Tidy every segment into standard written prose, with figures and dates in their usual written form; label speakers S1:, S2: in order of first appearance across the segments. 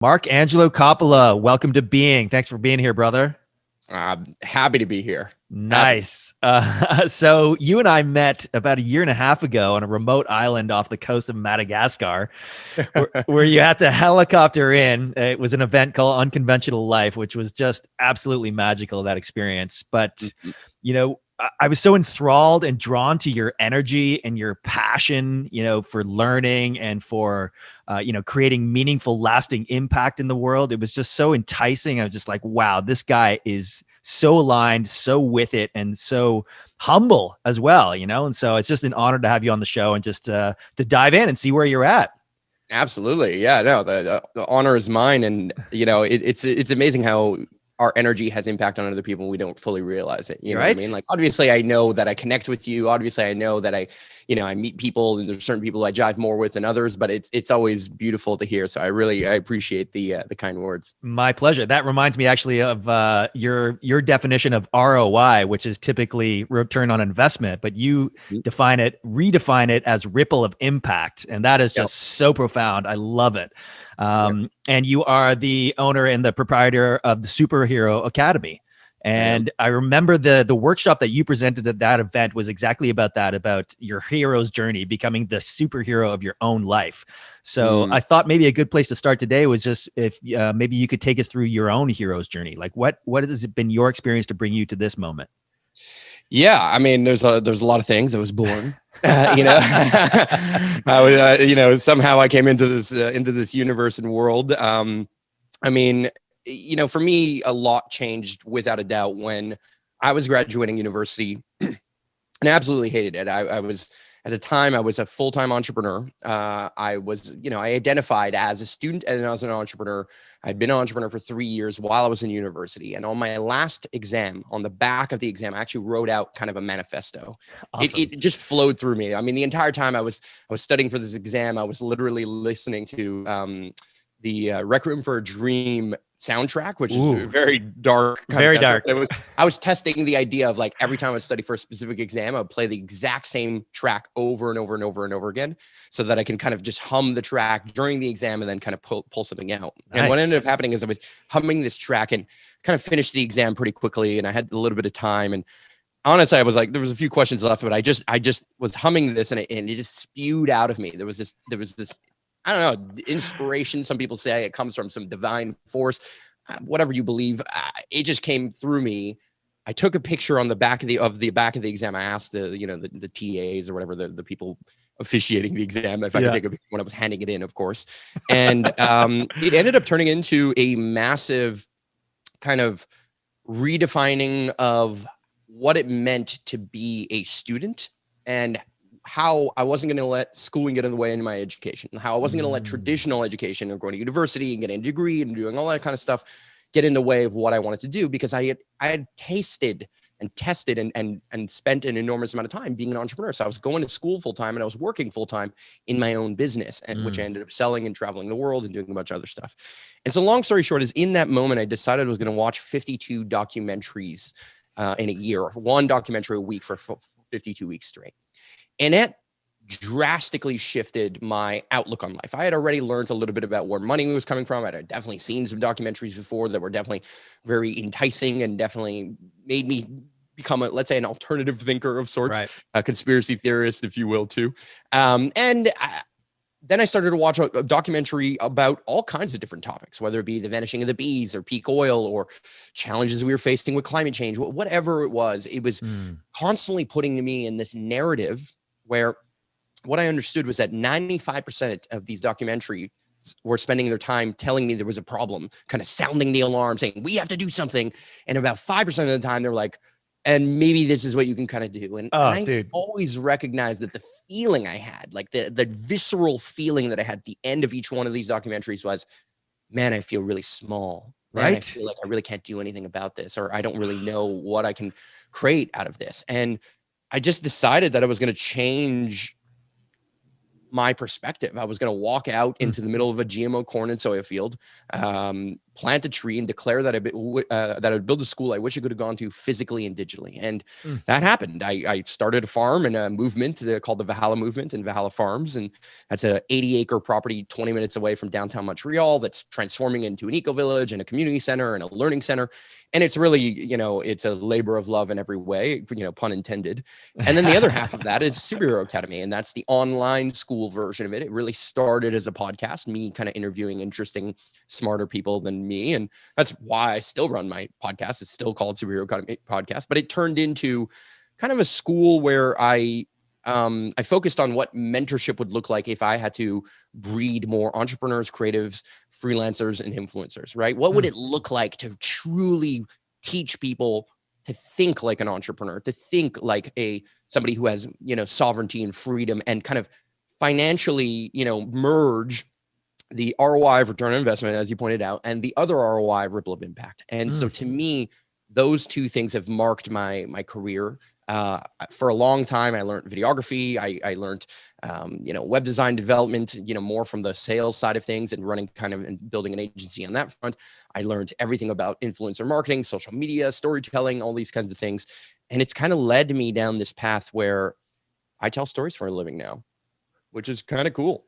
S1: Marc Angelo Coppola, welcome to Being. Thanks for being here, brother.
S2: I'm happy to be here.
S1: Nice. So you and I met about a year and a half ago on a remote island off the coast of Madagascar, where you had to helicopter in. It was an event called Unconventional Life, which was just absolutely magical, that experience. But, you know, I was so enthralled and drawn to your energy and your passion, for learning and for, creating meaningful, lasting impact in the world. It was just so enticing. I was just like, wow, this guy is so aligned, so with it, and so humble as well, And so it's just an honor to have you on the show and just to dive in and see where you're at.
S2: Absolutely. Yeah, no, the honor is mine. And, it's amazing how our energy has impact on other people. We don't fully realize it. You know what I mean? Like, obviously I know that I connect with you. Obviously I know that I meet people, and there's certain people I jive more with than others, but it's always beautiful to hear. So I appreciate the kind words.
S1: My pleasure. That reminds me actually of your definition of ROI, which is typically return on investment, but you redefine it as ripple of impact. And that is just so profound. I love it. And you are the owner and the proprietor of the Superhero Academy. And I remember the workshop that you presented at that event was exactly about that, about your hero's journey, becoming the superhero of your own life. So I thought maybe a good place to start today was just if maybe you could take us through your own hero's journey. Like what has it been your experience to bring you to this moment?
S2: Yeah, I mean, there's a lot of things. I was born, I was, somehow I came into this universe and world. I mean, for me, a lot changed without a doubt when I was graduating university, and I absolutely hated it. I was, at the time, I was a full-time entrepreneur. I was, I identified as a student and as an entrepreneur. I'd been an entrepreneur for 3 years while I was in university. And on my last exam, on the back of the exam, I actually wrote out kind of a manifesto. Awesome. It just flowed through me. I mean, the entire time I was studying for this exam, I was literally listening to the Requiem for a Dream soundtrack, which is very dark.
S1: Very dark.
S2: I was testing the idea of, like, every time I would study for a specific exam, I would play the exact same track over and over and over and over again, so that I can kind of just hum the track during the exam and then kind of pull something out. Nice. And what ended up happening is I was humming this track and kind of finished the exam pretty quickly, and I had a little bit of time. And honestly, I was like, there was a few questions left, but I just was humming this, and it just spewed out of me. There was this I don't know, inspiration. Some people say it comes from some divine force, whatever you believe. It just came through me. I took a picture on the back of the exam. I asked the TAs or whatever, the people officiating the exam, if I could take a picture when I was handing it in, of course. And it ended up turning into a massive kind of redefining of what it meant to be a student, and how I wasn't going to let schooling get in the way in my education, how I wasn't going to let traditional education and going to university and getting a degree and doing all that kind of stuff get in the way of what I wanted to do, because I had tasted and tested and spent an enormous amount of time being an entrepreneur. So I was going to school full time and I was working full time in my own business, and which I ended up selling and traveling the world and doing a bunch of other stuff. And so long story short is, in that moment, I decided I was going to watch 52 documentaries in a year, one documentary a week for 52 weeks straight. And it drastically shifted my outlook on life. I had already learned a little bit about where money was coming from. I'd definitely seen some documentaries before that were definitely very enticing and definitely made me become let's say, an alternative thinker of sorts, a conspiracy theorist, if you will, too. Then I started to watch a documentary about all kinds of different topics, whether it be the vanishing of the bees or peak oil or challenges we were facing with climate change, whatever it was constantly putting me in this narrative where what I understood was that 95% of these documentaries were spending their time telling me there was a problem, kind of sounding the alarm, saying, we have to do something. And about 5% of the time, they're like, and maybe this is what you can kind of do. And I always recognized that the feeling I had, like the visceral feeling that I had at the end of each one of these documentaries was, man, I feel really small. Man, I feel like I really can't do anything about this, or I don't really know what I can create out of this. And I just decided that I was going to change my perspective. I was going to walk out into the middle of a GMO corn and soya field, plant a tree and declare that I would build a school I wish I could have gone to physically and digitally. And that happened. I started a farm and a movement called the Valhalla Movement and Valhalla Farms. And that's a 80-acre property 20 minutes away from downtown Montreal that's transforming into an eco-village and a community center and a learning center. And it's really, it's a labor of love in every way, pun intended. And then the other half of that is Superhero Academy. And that's the online school version of it. It really started as a podcast, me kind of interviewing interesting, smarter people than me. And that's why I still run my podcast. It's still called Superhero Academy Podcast, but it turned into kind of a school where I focused on what mentorship would look like if I had to breed more entrepreneurs, creatives, freelancers, and influencers, right? What would it look like to truly teach people to think like an entrepreneur, to think like somebody who has, sovereignty and freedom, and kind of financially, merge the ROI of return on investment, as you pointed out, and the other ROI of ripple of impact. And so to me, those two things have marked my career. For a long time, I learned videography. I learned, web design development, more from the sales side of things and running and building an agency on that front. I learned everything about influencer marketing, social media, storytelling, all these kinds of things. And it's kind of led me down this path where I tell stories for a living now, which is kind of cool.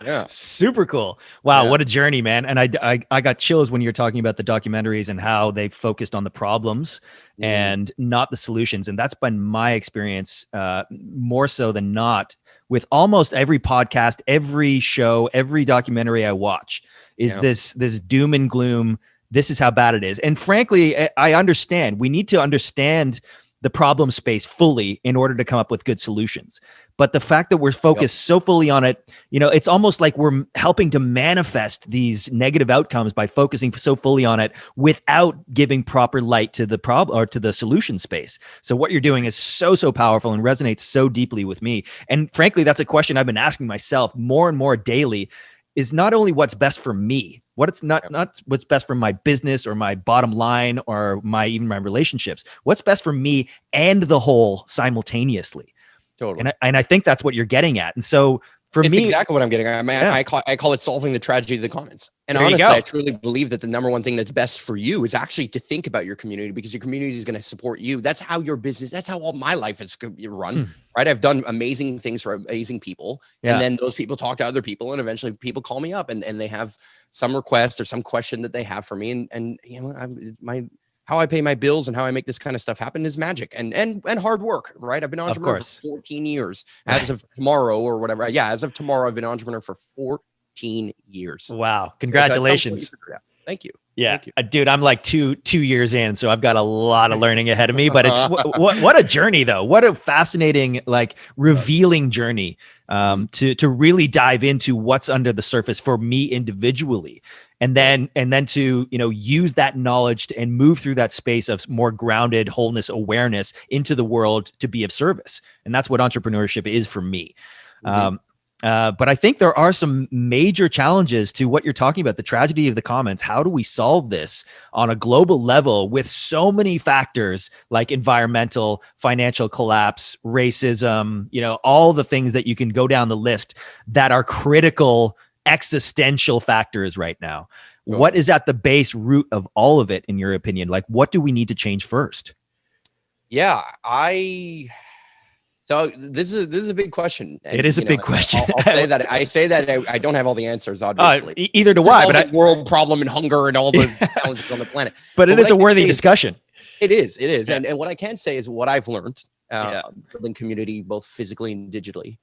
S2: Yeah.
S1: Super cool. Wow. What a journey, man. And I got chills when you're talking about the documentaries and how they focused on the problems and not the solutions. And that's been my experience, more so than not, with almost every podcast, every show, every documentary I watch is this doom and gloom. This is how bad it is. And frankly, I understand. We need to understand the problem space fully in order to come up with good solutions. But the fact that we're focused so fully on it, it's almost like we're helping to manifest these negative outcomes by focusing so fully on it without giving proper light to the problem or to the solution space. So what you're doing is so powerful and resonates so deeply with me. And frankly, that's a question I've been asking myself more and more daily, is not only what's best for me, what's what's best for my business or my bottom line or even my relationships. What's best for me and the whole simultaneously.
S2: Totally.
S1: And I think that's what you're getting at. And so for me,
S2: exactly what I'm getting at. I call it solving the tragedy of the commons. And honestly, I truly believe that the number one thing that's best for you is actually to think about your community, because your community is going to support you. That's how your business, that's how all my life is run, right? I've done amazing things for amazing people. And then those people talk to other people, and eventually people call me up and they have some request or some question that they have for me. And how I pay my bills and how I make this kind of stuff happen is magic and hard work, right? I've been an entrepreneur for 14 years as of tomorrow or whatever. Yeah, as of tomorrow, I've been an entrepreneur for 14 years.
S1: Wow. Congratulations.
S2: Thank you.
S1: Yeah.
S2: Thank you.
S1: Dude, I'm like two years in, so I've got a lot of learning ahead of me, but it's what a journey though. What a fascinating, revealing journey to really dive into what's under the surface for me individually. And then to, use that knowledge and move through that space of more grounded wholeness awareness into the world to be of service. And that's what entrepreneurship is for me. But I think there are some major challenges to what you're talking about, the tragedy of the commons. How do we solve this on a global level with so many factors like environmental, financial collapse, racism, all the things that you can go down the list that are critical existential factors right now. Cool. What is at the base root of all of it, in your opinion? What do we need to change first?
S2: Yeah, so this is a big question. And,
S1: it is a big question.
S2: I'll say that I don't have all the answers, obviously.
S1: Either do I, but
S2: world problem and hunger and all the challenges on the planet.
S1: But it is a worthy discussion.
S2: It is. Yeah. And what I can say is what I've learned building community, both physically and digitally,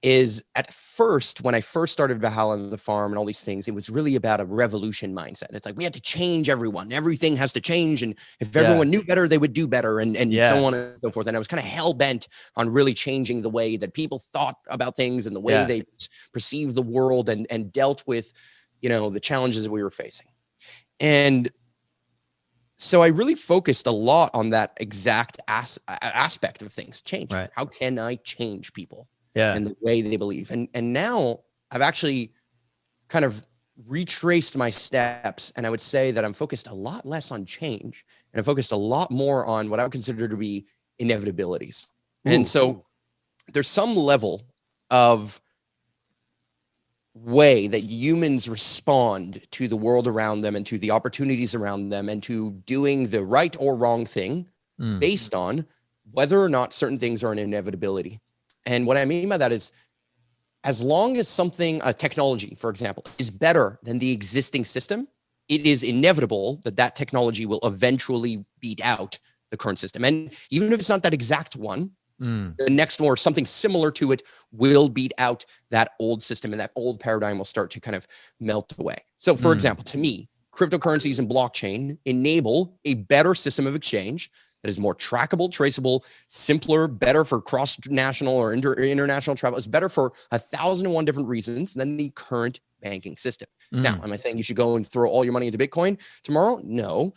S2: is at first, when I first started Valhalla and the farm and all these things, it was really about a revolution mindset. It's like, we had to change everyone. Everything has to change. And if everyone knew better, they would do better and so on and so forth. And I was kind of hell bent on really changing the way that people thought about things and the way they perceived the world and dealt with, the challenges that we were facing. And so I really focused a lot on that exact aspect of things. Change. Right. How can I change people? And the way they believe. And now I've actually kind of retraced my steps. And I would say that I'm focused a lot less on change and I'm focused a lot more on what I would consider to be inevitabilities. Ooh. And so there's some level of way that humans respond to the world around them and to the opportunities around them and to doing the right or wrong thing based on whether or not certain things are an inevitability. And what I mean by that is, as long as something, a technology, for example, is better than the existing system, it is inevitable that that technology will eventually beat out the current system. And even if it's not that exact one, the next one or something similar to it will beat out that old system, and that old paradigm will start to kind of melt away. So for example, to me, cryptocurrencies and blockchain enable a better system of exchange that is more trackable, traceable, simpler, better for cross-national or international travel. It's better for 1,001 different reasons than the current banking system. Now, am I saying you should go and throw all your money into Bitcoin tomorrow? No,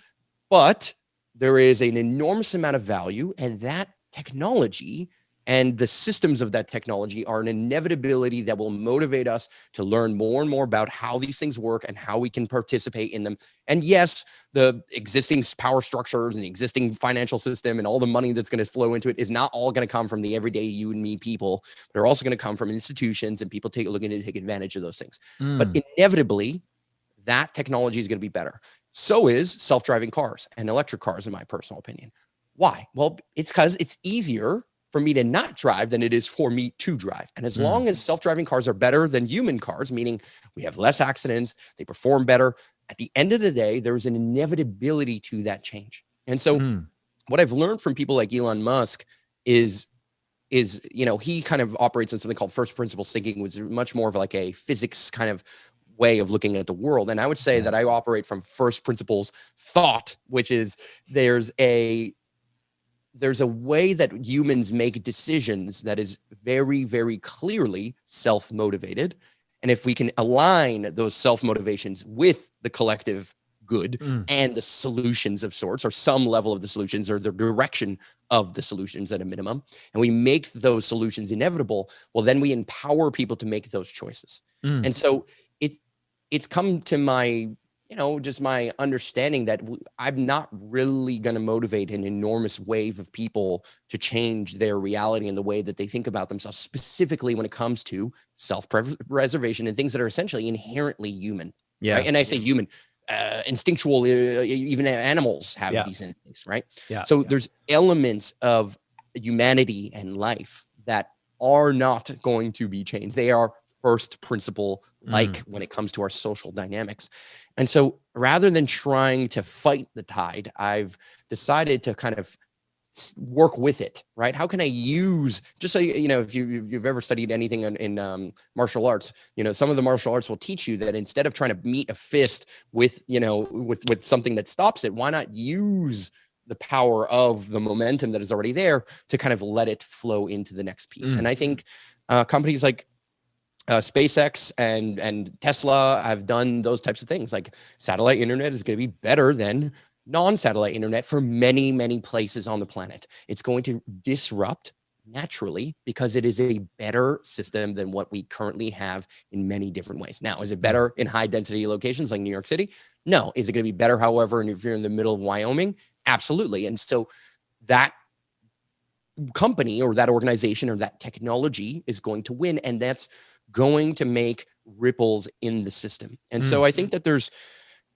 S2: but there is an enormous amount of value, and that technology and the systems of that technology are an inevitability that will motivate us to learn more and more about how these things work and how we can participate in them. And yes, the existing power structures and the existing financial system and all the money that's going to flow into it is not all going to come from the everyday you and me people. They're also going to come from institutions and people looking to take advantage of those things. But inevitably, that technology is going to be better. So is self-driving cars and electric cars, in my personal opinion. Why? Well, it's because it's easier for me to not drive than it is for me to drive. And as long as self-driving cars are better than human cars, meaning we have less accidents, they perform better, at the end of the day, there is an inevitability to that change. And so what I've learned from people like Elon Musk is, he kind of operates on something called first principles thinking, which is much more of like a physics kind of way of looking at the world. And I would say that I operate from first principles thought, which is there's a way that humans make decisions that is very, very clearly self-motivated. And if we can align those self-motivations with the collective good and the solutions of sorts, or some level of the solutions, or the direction of the solutions at a minimum, and we make those solutions inevitable, well, then we empower people to make those choices. And so it's come to my, just my understanding that I'm not really going to motivate an enormous wave of people to change their reality and the way that they think about themselves, specifically when it comes to self-preservation and things that are essentially inherently human.
S1: Yeah.
S2: Right? And I say human, instinctual, even animals have these instincts, right? So there's elements of humanity and life that are not going to be changed. They are first principle, like when it comes to our social dynamics. And so rather than trying to fight the tide, I've decided to kind of work with it, right? How can I use, just so if you've ever studied anything in martial arts, some of the martial arts will teach you that instead of trying to meet a fist with, with something that stops it, why not use the power of the momentum that is already there to kind of let it flow into the next piece. And I think companies like SpaceX and Tesla have done those types of things. Like satellite internet is going to be better than non-satellite internet for many, many places on the planet. It's going to disrupt naturally because it is a better system than what we currently have in many different ways. Now, is it better in high density locations like New York City? No. Is it going to be better, however, if you're in the middle of Wyoming? Absolutely. And so that company or that organization or that technology is going to win. And that's going to make ripples in the system. And so I think that there's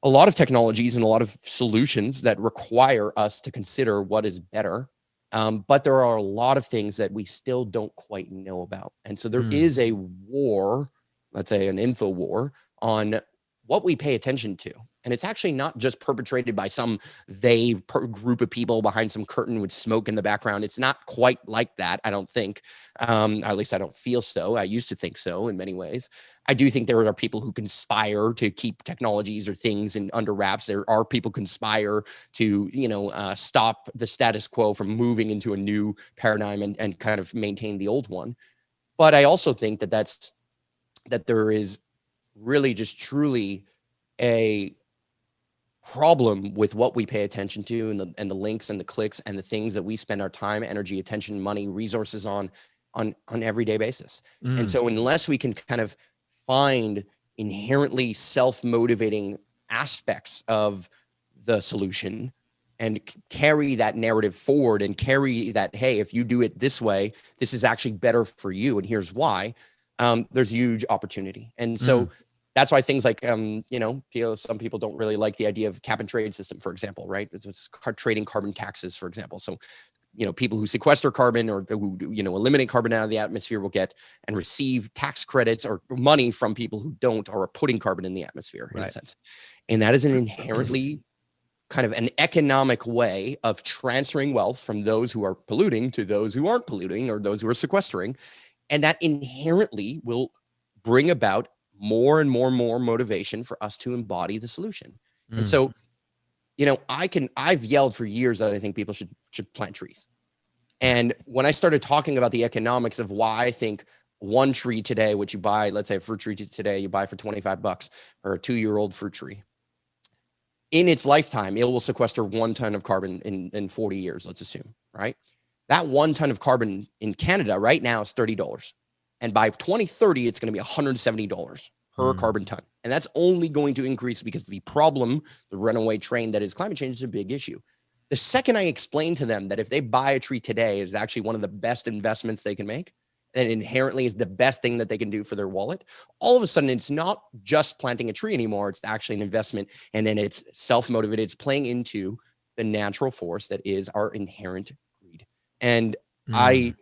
S2: a lot of technologies and a lot of solutions that require us to consider what is better. But there are a lot of things that we still don't quite know about. And so there is a war, let's say an info war, on what we pay attention to. And it's actually not just perpetrated by some group of people behind some curtain with smoke in the background. It's not quite like that, I don't think. At least I don't feel so. I used to think so in many ways. I do think there are people who conspire to keep technologies or things under wraps. There are people conspire to, stop the status quo from moving into a new paradigm and kind of maintain the old one. But I also think that there is really just truly a problem with what we pay attention to and the links and the clicks and the things that we spend our time, energy, attention, money, resources on everyday basis. And so unless we can kind of find inherently self-motivating aspects of the solution and carry that narrative forward and carry that, hey, if you do it this way, this is actually better for you, and here's why, there's huge opportunity. And so that's why things like, some people don't really like the idea of cap and trade system, for example, right? It's trading carbon taxes, for example. So, people who sequester carbon or who, eliminate carbon out of the atmosphere will get and receive tax credits or money from people who don't or are putting carbon in the atmosphere, in a sense. And that is an inherently kind of an economic way of transferring wealth from those who are polluting to those who aren't polluting or those who are sequestering. And that inherently will bring about more and more and more motivation for us to embody the solution. And so, I've yelled for years that I think people should plant trees. And when I started talking about the economics of why I think one tree today, which you buy, let's say a fruit tree today, you buy for $25 or a 2-year-old fruit tree, in its lifetime, it will sequester 1 ton of carbon in 40 years, let's assume, right? That 1 ton of carbon in Canada right now is $30. And by 2030, it's going to be $170 per carbon ton. And that's only going to increase because the problem, the runaway train that is climate change, is a big issue. The second I explain to them that if they buy a tree today, it's actually one of the best investments they can make, and inherently is the best thing that they can do for their wallet, all of a sudden, it's not just planting a tree anymore. It's actually an investment. And then it's self-motivated. It's playing into the natural force that is our inherent greed. And I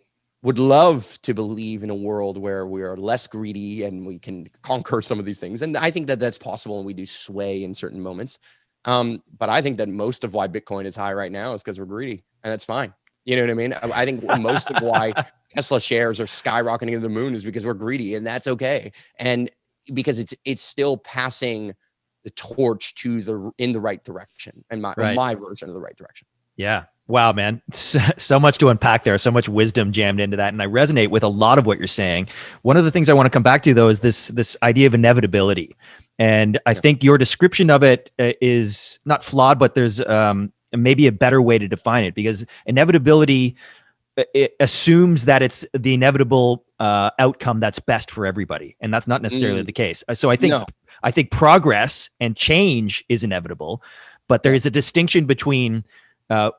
S2: would love to believe in a world where we are less greedy and we can conquer some of these things. And I think that that's possible, and we do sway in certain moments. But I think that most of why Bitcoin is high right now is because we're greedy, and that's fine. You know what I mean? I think most of why Tesla shares are skyrocketing to the moon is because we're greedy, and that's okay. And because it's still passing the torch in the right direction, and my version of the right direction.
S1: Yeah. Wow, man. So much to unpack there, so much wisdom jammed into that. And I resonate with a lot of what you're saying. One of the things I want to come back to, though, is this idea of inevitability. And I think your description of it is not flawed, but there's maybe a better way to define it, because inevitability, it assumes that it's the inevitable outcome that's best for everybody. And that's not necessarily the case. So I think progress and change is inevitable, but there is a distinction between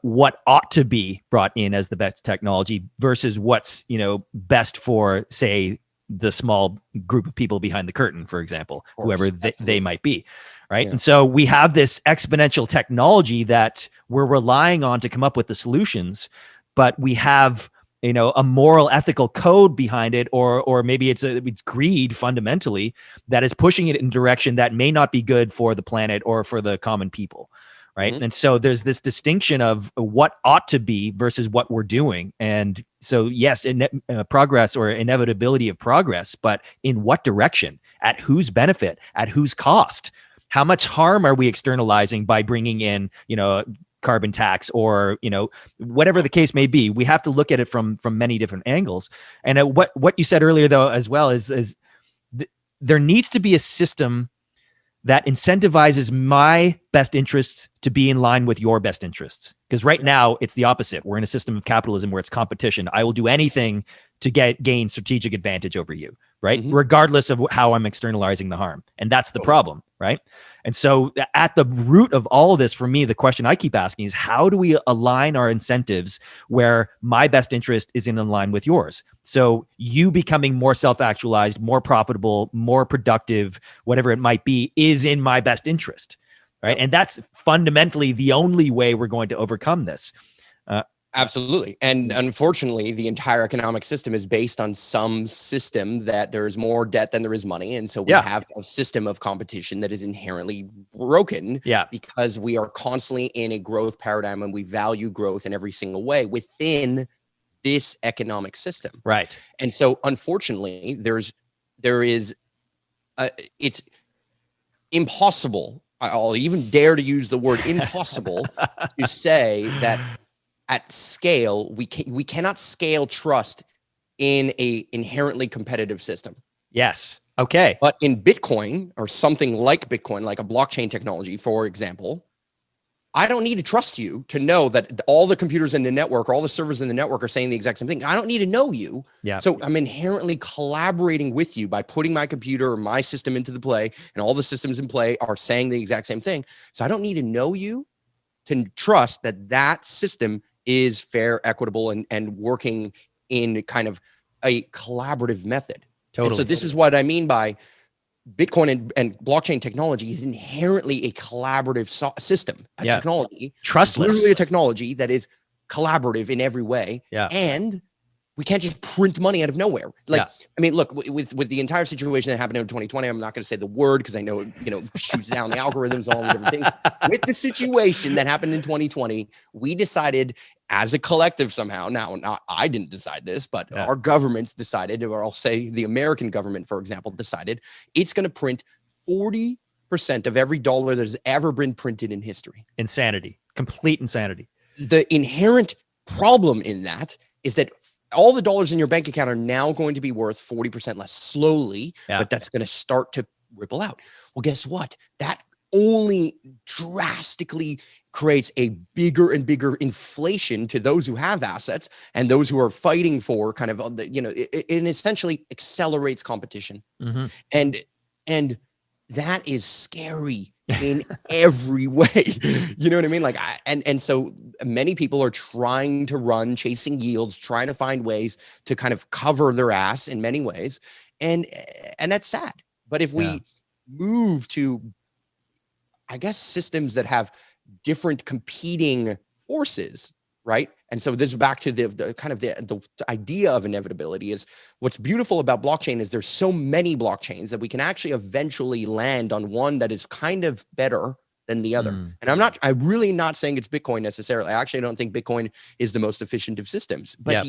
S1: what ought to be brought in as the best technology versus what's best for, say, the small group of people behind the curtain, for example, whoever they might be, right? And so we have this exponential technology that we're relying on to come up with the solutions, but we have a moral, ethical code behind it, or maybe it's greed fundamentally that is pushing it in a direction that may not be good for the planet or for the common people. Right. And so there's this distinction of what ought to be versus what we're doing. And so, yes, progress or inevitability of progress, but in what direction, at whose benefit, at whose cost? How much harm are we externalizing by bringing in, carbon tax or, whatever the case may be? We have to look at it from many different angles. And what you said earlier, though, as well, is there needs to be a system that incentivizes my best interests to be in line with your best interests. Because right now it's the opposite. We're in a system of capitalism where it's competition. I will do anything to gain strategic advantage over you, right? Regardless of how I'm externalizing the harm. And that's the problem, right? And so at the root of all of this, for me, the question I keep asking is, how do we align our incentives where my best interest is in line with yours? So you becoming more self-actualized, more profitable, more productive, whatever it might be, is in my best interest, right? And that's fundamentally the only way we're going to overcome this.
S2: Absolutely. And unfortunately, the entire economic system is based on some system that there is more debt than there is money. And so we have a system of competition that is inherently broken because we are constantly in a growth paradigm, and we value growth in every single way within this economic system.
S1: Right.
S2: And so unfortunately, it's impossible. I'll even dare to use the word impossible to say that at scale, we cannot scale trust in a inherently competitive system.
S1: Yes. Okay.
S2: But in Bitcoin, or something like Bitcoin, like a blockchain technology, for example, I don't need to trust you to know that all the computers in the network or all the servers in the network are saying the exact same thing. I don't need to know you.
S1: Yeah.
S2: So I'm inherently collaborating with you by putting my computer or my system into the play, and all the systems in play are saying the exact same thing. So I don't need to know you to trust that system is fair, equitable, and working in kind of a collaborative method.
S1: Totally.
S2: And so this is what I mean by Bitcoin and blockchain technology is inherently a collaborative system, a technology.
S1: Trustless.
S2: It's literally a technology that is collaborative in every way.
S1: Yeah.
S2: And we can't just print money out of nowhere. Like, I mean, look, with the entire situation that happened in 2020, I'm not going to say the word because I know it, shoots down the algorithms, all the different things. With the situation that happened in 2020, we decided as a collective somehow, not I didn't decide this, but our governments decided, or I'll say the American government, for example, decided it's going to print 40% of every dollar that has ever been printed in history.
S1: Insanity. Complete insanity.
S2: The inherent problem in that is that all the dollars in your bank account are now going to be worth 40% less slowly, but that's going to start to ripple out. Well, guess what? That only drastically creates a bigger and bigger inflation to those who have assets and those who are fighting for kind of, it essentially accelerates competition.
S1: Mm-hmm.
S2: And that is scary in every way. You know what I mean? Like, and so many people are trying to chasing yields, trying to find ways to kind of cover their ass in many ways. And that's sad. But if we move to, I guess, systems that have different competing forces, right? And so this is back to the kind of the idea of inevitability is what's beautiful about blockchain is there's so many blockchains that we can actually eventually land on one that is kind of better than the other. And I'm really not saying it's Bitcoin necessarily. I actually don't think Bitcoin is the most efficient of systems, but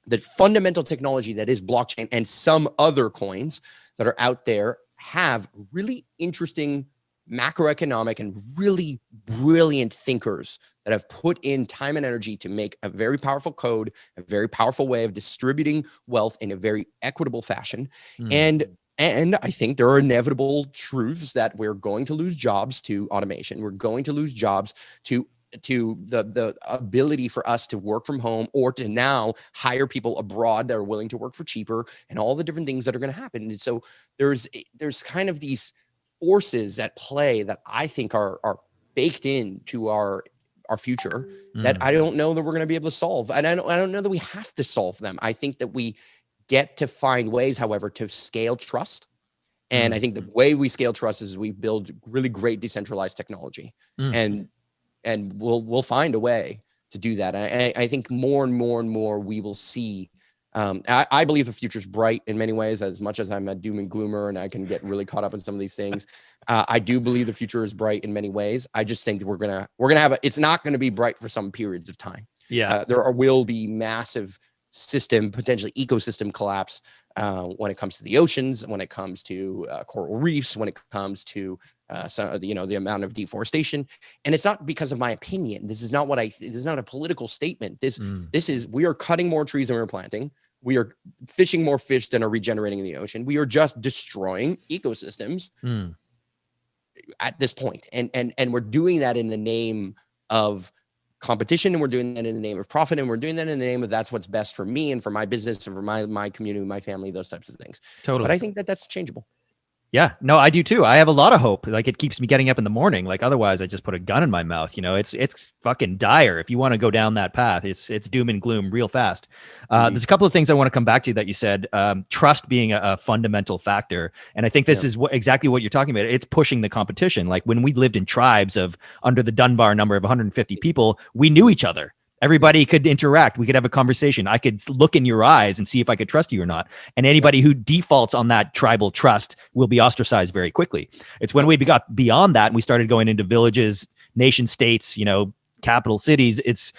S2: the fundamental technology that is blockchain and some other coins that are out there have really interesting macroeconomic and really brilliant thinkers that have put in time and energy to make a very powerful code, a very powerful way of distributing wealth in a very equitable fashion. And I think there are inevitable truths that we're going to lose jobs to automation. We're going to lose jobs to the ability for us to work from home or to now hire people abroad that are willing to work for cheaper and all the different things that are going to happen. And so there's kind of these forces at play that I think are baked into our future that I don't know that we're going to be able to solve. And I don't know that we have to solve them. I think that we get to find ways, however, to scale trust. And I think the way we scale trust is we build really great decentralized technology and we'll find a way to do that. I think more and more we will see. I believe the future is bright in many ways, as much as I'm a doom and gloomer and I can get really caught up in some of these things. I do believe the future is bright in many ways. I just think we're going to have it's not going to be bright for some periods of time. There will be massive potentially ecosystem collapse when it comes to the oceans, when it comes to coral reefs, when it comes to the amount of deforestation. And it's not because of my opinion. This is not this is not a political statement. This is, we are cutting more trees than we're planting. We are fishing more fish than are regenerating in the ocean. We are just destroying ecosystems at this point. And we're doing that in the name of competition, and we're doing that in the name of profit, and we're doing that in the name of that's what's best for me and for my business and for my community, my family, those types of things.
S1: Totally.
S2: But I think that that's changeable.
S1: Yeah, no, I do too. I have a lot of hope. Like, it keeps me getting up in the morning. Like, otherwise I just put a gun in my mouth. It's fucking dire. If you want to go down that path, it's doom and gloom real fast. There's a couple of things I want to come back to that you said, trust being a fundamental factor. And I think this is exactly what you're talking about. It's pushing the competition. Like, when we lived in tribes of under the Dunbar number of 150 people, we knew each other. Everybody could interact. We could have a conversation. I could look in your eyes and see if I could trust you or not. And anybody who defaults on that tribal trust will be ostracized very quickly. It's when we got beyond that and we started going into villages, nation states, capital cities. It's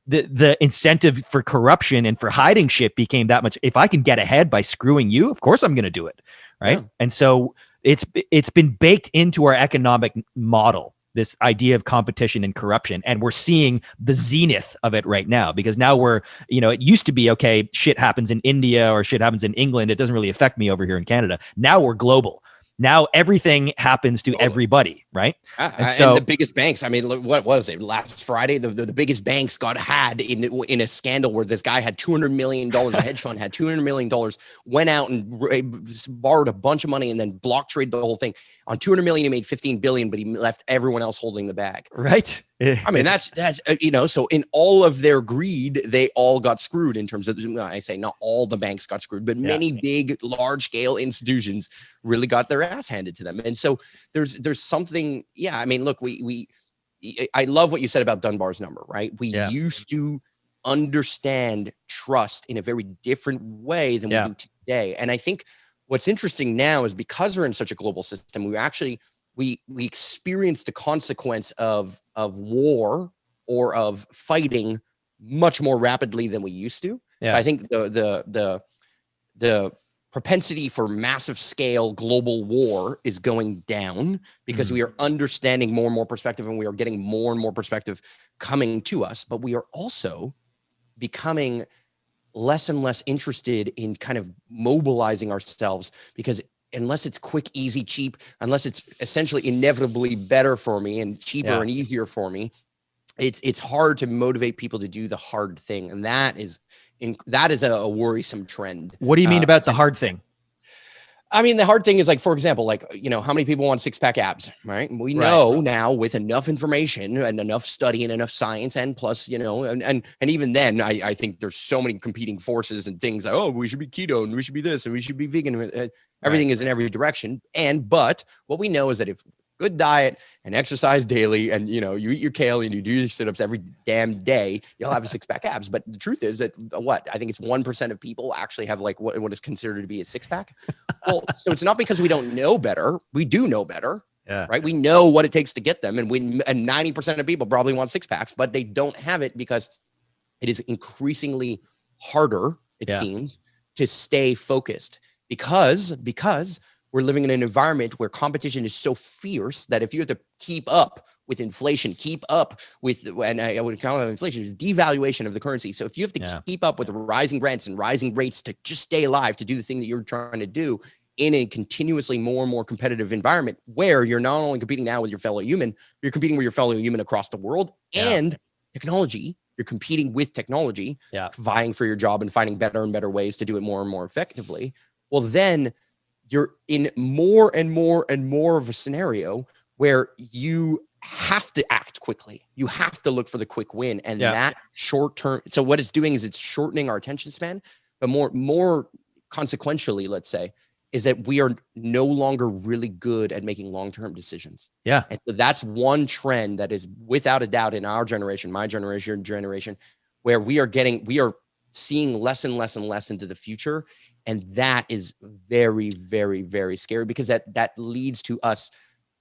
S1: the incentive for corruption and for hiding shit became that much. If I can get ahead by screwing you, of course I'm going to do it. Right. Yeah. And so it's been baked into our economic model, this idea of competition and corruption. And we're seeing the zenith of it right now, because now we're, it used to be, okay, shit happens in India or shit happens in England. It doesn't really affect me over here in Canada. Now we're global. Now everything happens to everybody, right?
S2: And the biggest banks, I mean, look, what was it? Last Friday, the biggest banks got had in a scandal where this guy had $200 million, a hedge fund had $200 million, went out and borrowed a bunch of money and then block traded the whole thing. On $200 million, he made $15 billion, but he left everyone else holding the bag.
S1: Right.
S2: I mean, that's so in all of their greed, they all got screwed in terms of, I say not all the banks got screwed, but many big, large scale institutions really got their ass handed to them. And so there's something, I mean, look, I love what you said about Dunbar's number, right? We used to understand trust in a very different way than we do today. And I think what's interesting now is because we're in such a global system, we experience the consequence of war or of fighting much more rapidly than we used to. Yeah. I think the propensity for massive scale global war is going down because we are understanding more and more perspective, and we are getting more and more perspective coming to us. But we are also becoming less and less interested in kind of mobilizing ourselves, because unless it's quick, easy, cheap, unless it's essentially inevitably better for me and cheaper and easier for me, it's hard to motivate people to do the hard thing. And that is a worrisome trend.
S1: What do you mean about the hard thing?
S2: I mean, the hard thing is, like, for example, like, how many people want 6-pack abs, right? We know now with enough information and enough study and enough science, and plus, and even then, I think there's so many competing forces and things. Like, oh, we should be keto and we should be this and we should be vegan. Everything is in every direction. But what we know is that if good diet and exercise daily, and you eat your kale and you do your sit-ups every damn day, you'll have a 6-pack abs. But the truth is that I think it's 1% of people actually have like what is considered to be a 6-pack. Well, so it's not because we don't know better. We do know better. Yeah. Right. We know what it takes to get them. And 90% of people probably want 6-packs, but they don't have it because it is increasingly harder, it seems, to stay focused because we're living in an environment where competition is so fierce that if you have to keep up with inflation, keep up with, and I would call it inflation, devaluation of the currency. So if you have to keep up with the rising rents and rising rates to just stay alive, to do the thing that you're trying to do in a continuously more and more competitive environment, where you're not only competing now with your fellow human, you're competing with your fellow human across the world and technology. You're competing with technology, vying for your job and finding better and better ways to do it more and more effectively. Well, then you're in more and more and more of a scenario where you have to act quickly. You have to look for the quick win. And that short term. So what it's doing is it's shortening our attention span, but more consequentially, let's say, is that we are no longer really good at making long-term decisions. Yeah. And so that's one trend that is without a doubt in our generation, my generation, where we are seeing less and less and less into the future. And that is very, very, very scary, because that leads to us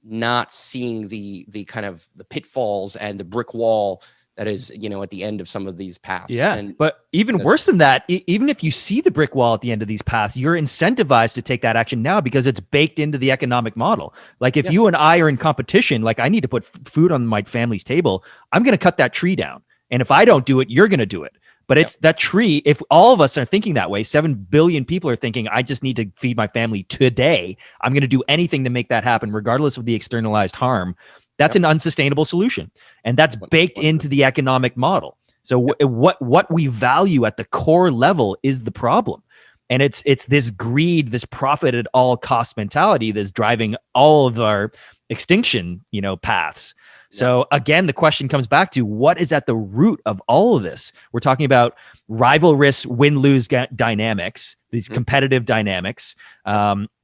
S2: not seeing the kind of the pitfalls and the brick wall that is, at the end of some of these paths. Yeah.
S1: But even worse than that, even if you see the brick wall at the end of these paths, you're incentivized to take that action now because it's baked into the economic model. Like if you and I are in competition, like I need to put food on my family's table, I'm going to cut that tree down. And if I don't do it, you're going to do it. But it's that tree. If all of us are thinking that way, 7 billion people are thinking, I just need to feed my family today. I'm going to do anything to make that happen, regardless of the externalized harm. That's an unsustainable solution. And that's baked into the economic model. So what we value at the core level is the problem. And it's this greed, this profit at all cost mentality that's driving all of our extinction, paths. So again, the question comes back to what is at the root of all of this? We're talking about rivalrous win-lose dynamics, these competitive dynamics,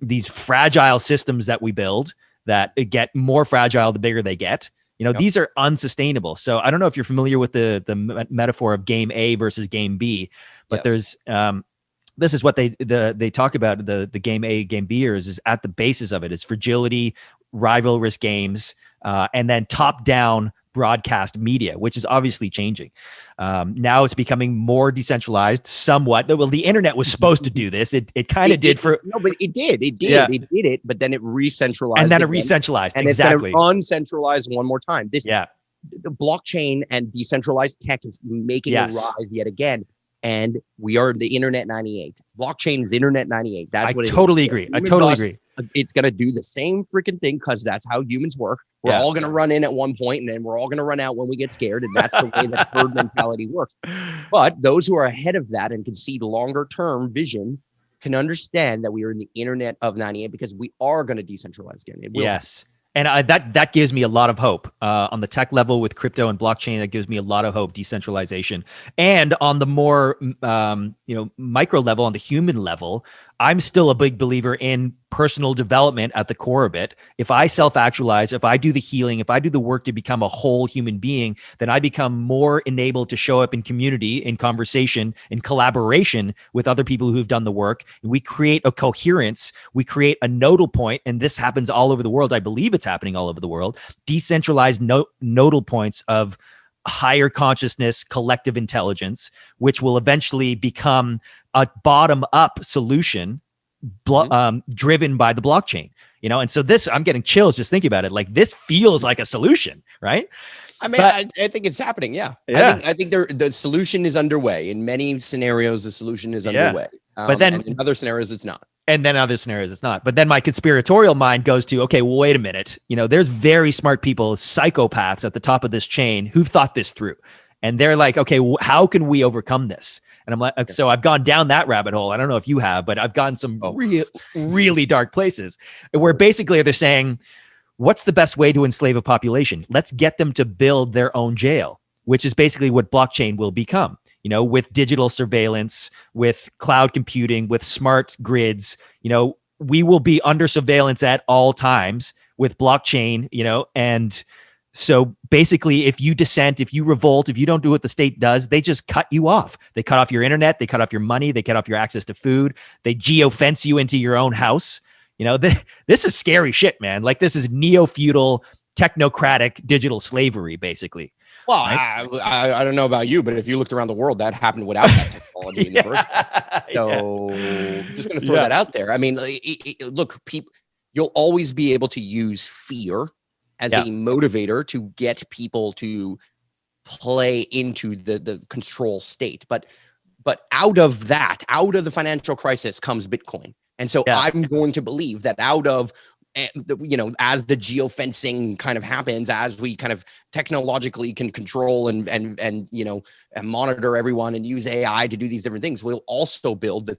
S1: these fragile systems that we build that get more fragile the bigger they get. These are unsustainable. So I don't know if you're familiar with the metaphor of game A versus game B, but there's this is what they talk about, the game A, game Bers is at the basis of it is fragility, rivalrous games, and then top-down broadcast media, which is obviously changing. Now it's becoming more decentralized somewhat. Well, the internet was supposed to do this. It kind of did for...
S2: No, but it did. It did it, but then it re-centralized.
S1: And then it re-centralized,
S2: and
S1: exactly.
S2: And it's going to uncentralize one more time. The blockchain and decentralized tech is making a rise yet again. And we are the Internet 98. Blockchain is Internet 98. That's what it is.
S1: I totally agree.
S2: It's going to do the same freaking thing because that's how humans work. We're all going to run in at one point, and then we're all going to run out when we get scared. And that's the way that herd mentality works. But those who are ahead of that and can see longer term vision can understand that we are in the Internet of 98 because we are going to decentralize again.
S1: Yes. And that gives me a lot of hope on the tech level with crypto and blockchain. That gives me a lot of hope, decentralization. And on the more micro level, on the human level, I'm still a big believer in personal development at the core of it. If I self-actualize, if I do the healing, if I do the work to become a whole human being, then I become more enabled to show up in community, in conversation, in collaboration with other people who've done the work. And we create a coherence, we create a nodal point, and this happens all over the world. I believe it's happening all over the world. Decentralized nodal points of higher consciousness, collective intelligence, which will eventually become a bottom-up solution driven by the blockchain. And so this, I'm getting chills just thinking about it. Like, this feels like a solution, right?
S2: I mean, I think it's happening. Yeah. I think the solution is underway. In many scenarios, the solution is underway.
S1: But then
S2: and in other scenarios, it's not.
S1: And then other scenarios, it's not. But then my conspiratorial mind goes to, okay, well, wait a minute. There's very smart people, psychopaths at the top of this chain who've thought this through. And they're like, okay, how can we overcome this? And I'm like, so I've gone down that rabbit hole. I don't know if you have, but I've gotten some really dark places where basically they're saying, what's the best way to enslave a population? Let's get them to build their own jail, which is basically what blockchain will become. With digital surveillance, with cloud computing, with smart grids, we will be under surveillance at all times with blockchain, and so basically if you dissent, if you revolt, if you don't do what the state does, they just cut you off. They cut off your internet, they cut off your money, they cut off your access to food, they geofence you into your own house. This is scary shit, man. Like, this is neo-feudal, technocratic digital slavery, basically.
S2: Well, right? I don't know about you, but if you looked around the world, that happened without that technology in the first place. So just going to throw that out there. I mean, look, you'll always be able to use fear as a motivator to get people to play into the control state. But out of the financial crisis comes Bitcoin. And so I'm going to believe that out of as the geofencing kind of happens, as we kind of technologically can control and monitor everyone and use AI to do these different things, we'll also build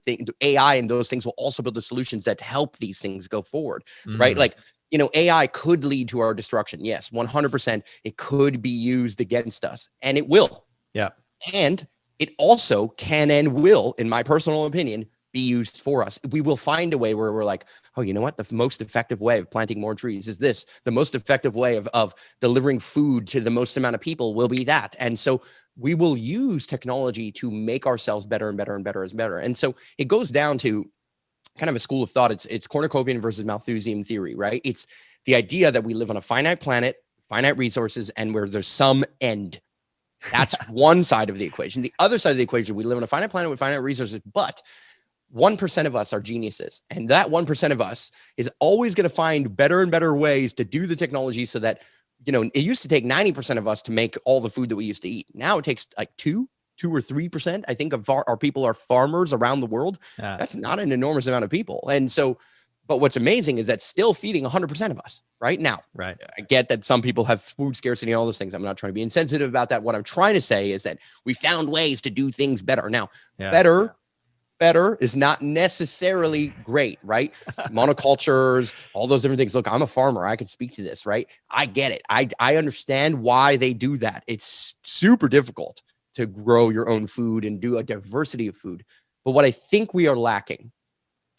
S2: AI, and those things will also build the solutions that help these things go forward, right? Like, AI could lead to our destruction. Yes, 100%. It could be used against us, and it will.
S1: Yeah.
S2: And it also can and will, in my personal opinion, be used for us. We will find a way where we're like, oh, you know what? The most effective way of planting more trees is this. The most effective way of delivering food to the most amount of people will be that. And so we will use technology to make ourselves better and better and better and better. And so it goes down to kind of a school of thought. It's cornucopian versus Malthusian theory, right? It's the idea that we live on a finite planet, finite resources, and where there's some end. That's one side of the equation. The other side of the equation, we live on a finite planet with finite resources, but 1% of us are geniuses. And that 1% of us is always going to find better and better ways to do the technology so that, it used to take 90% of us to make all the food that we used to eat. Now it takes like 2 or 3%. I think of our people are farmers around the world. That's not an enormous amount of people. And so, but what's amazing is that's still feeding 100% of us right now.
S1: Right.
S2: I get that some people have food scarcity and all those things. I'm not trying to be insensitive about that. What I'm trying to say is that we found ways to do things better. Now, better is not necessarily great, right? Monocultures, all those different things. Look, I'm a farmer. I can speak to this, right? I get it. I understand why they do that. It's super difficult to grow your own food and do a diversity of food. But what I think we are lacking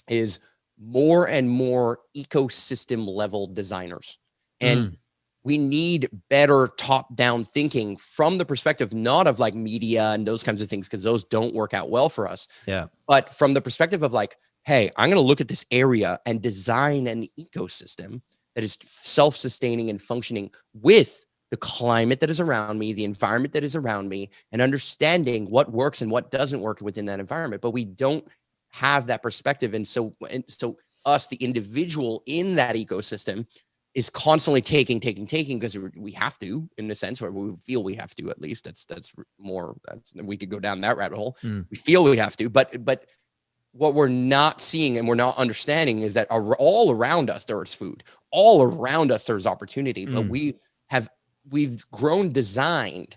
S2: is more and more ecosystem level designers. And we need better top-down thinking from the perspective, not of like media and those kinds of things, because those don't work out well for us.
S1: Yeah.
S2: But from the perspective of like, hey, I'm going to look at this area and design an ecosystem that is self-sustaining and functioning with the climate that is around me, the environment that is around me, and understanding what works and what doesn't work within that environment. But we don't have that perspective. And so us, the individual in that ecosystem, is constantly taking because we have to, in a sense, or we feel we have to, at least. That's we could go down that rabbit hole. We feel we have to, but what we're not seeing and we're not understanding is that all around us there is food, all around us there's opportunity, but we've grown designed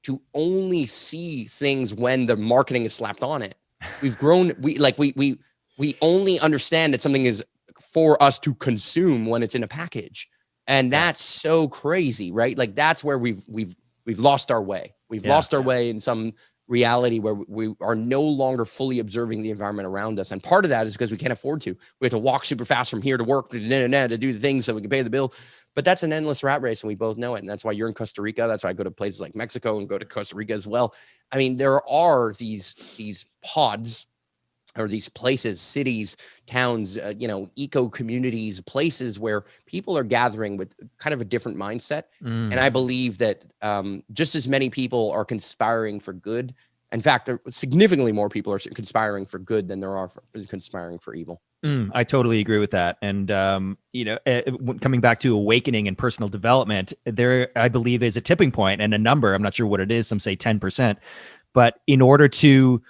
S2: to only see things when the marketing is slapped on it. We've grown, we only understand that something is for us to consume when it's in a package. And that's so crazy, right? Like that's where we've lost our way. We've lost our way in some reality where we are no longer fully observing the environment around us. And part of that is because we can't afford to. We have to walk super fast from here to work to do the things so we can pay the bill. But that's an endless rat race, and we both know it. And that's why you're in Costa Rica. That's why I go to places like Mexico and go to Costa Rica as well. I mean, there are these pods, or these places, cities, towns, eco communities, places where people are gathering with kind of a different mindset. And I believe that just as many people are conspiring for good. In fact, significantly more people are conspiring for good than there are conspiring for evil.
S1: I totally agree with that. And, coming back to awakening and personal development, there, I believe, is a tipping point and a number. I'm not sure what it is. Some say 10%. But in order to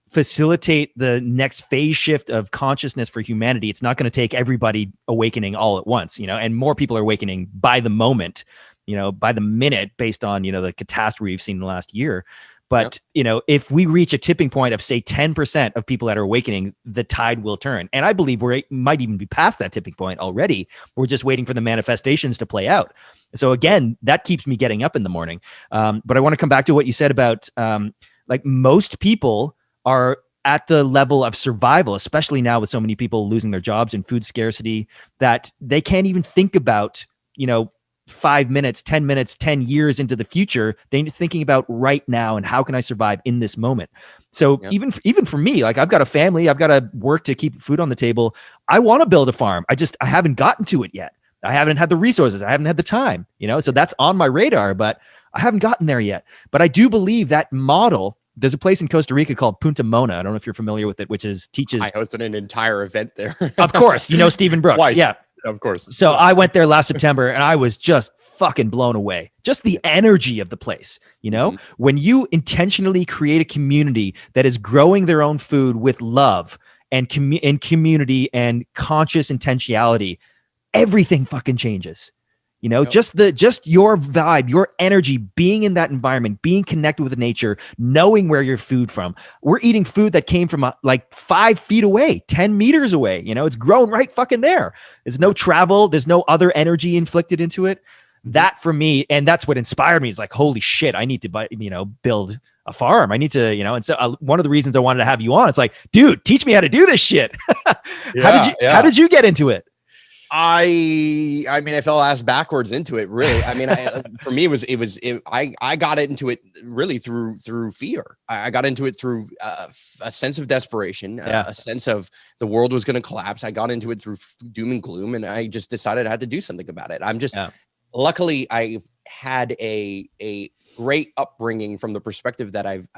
S1: facilitate the next phase shift of consciousness for humanity, it's not going to take everybody awakening all at once, and more people are awakening by the moment, by the minute, based on, the catastrophe we've seen in the last year. But, if we reach a tipping point of, say, 10% of people that are awakening, the tide will turn. And I believe we might even be past that tipping point already. We're just waiting for the manifestations to play out. So again, that keeps me getting up in the morning. But I want to come back to what you said about like most people are at the level of survival, especially now with so many people losing their jobs and food scarcity, that they can't even think about, 5 minutes, 10 minutes, 10 years into the future. They're thinking about right now and how can I survive in this moment? So even for me, like I've got a family, I've got to work to keep food on the table. I want to build a farm. I haven't gotten to it yet. I haven't had the resources. I haven't had the time, so that's on my radar, but I haven't gotten there yet. But I do believe that model. There's a place in Costa Rica called Punta Mona. I don't know if you're familiar with it, which teaches.
S2: I hosted an entire event there.
S1: Of course, Stephen Brooks.
S2: Twice.
S1: Yeah,
S2: of course.
S1: So I went there last September and I was just fucking blown away. Just the energy of the place, when you intentionally create a community that is growing their own food with love and community and conscious intentionality, everything fucking changes. Just your vibe, your energy, being in that environment, being connected with nature, knowing where your food from. We're eating food that came from like 5 feet away, 10 meters away. It's grown right fucking there. There's no travel. There's no other energy inflicted into it. That for me, and that's what inspired me, is like, holy shit, I need to build a farm. I need to, and so one of the reasons I wanted to have you on, it's like, dude, teach me how to do this shit. How did you get into it?
S2: I mean, I fell ass backwards into it, really. I mean, for me, I got into it really through fear. I got into it through a sense of desperation, a sense of the world was going to collapse. I got into it through doom and gloom, and I just decided I had to do something about it. Luckily, I've had a great upbringing from the perspective that I've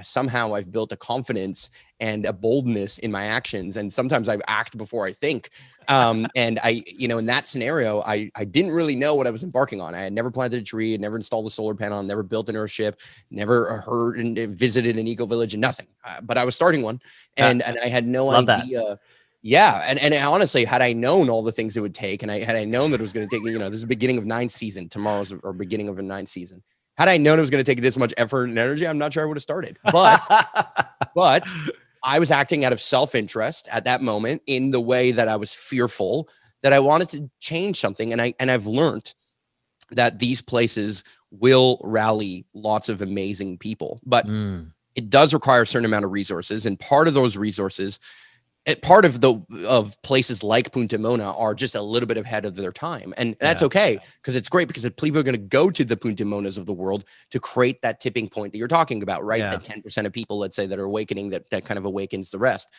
S2: built a confidence and a boldness in my actions. And sometimes I act before I think. And I, in that scenario, I didn't really know what I was embarking on. I had never planted a tree, had never installed a solar panel, never built an airship, never heard and visited an eco village, and nothing. But I was starting one, and I had no idea. That. Yeah. And honestly, had I known all the things it would take, and had I known that it was going to take, this is the beginning of 9th season, tomorrow's or beginning of a 9th season. Had I known it was going to take this much effort and energy, I'm not sure I would have started. But I was acting out of self-interest at that moment in the way that I was fearful that I wanted to change something. And I've learned that these places will rally lots of amazing people, but it does require a certain amount of resources. And part of those resources, part of places like Punta Mona are just a little bit ahead of their time. And that's okay, because it's great, because people are going to go to the Punta Monas of the world to create that tipping point that you're talking about, right? That 10% of people, let's say, that are awakening, that kind of awakens the rest.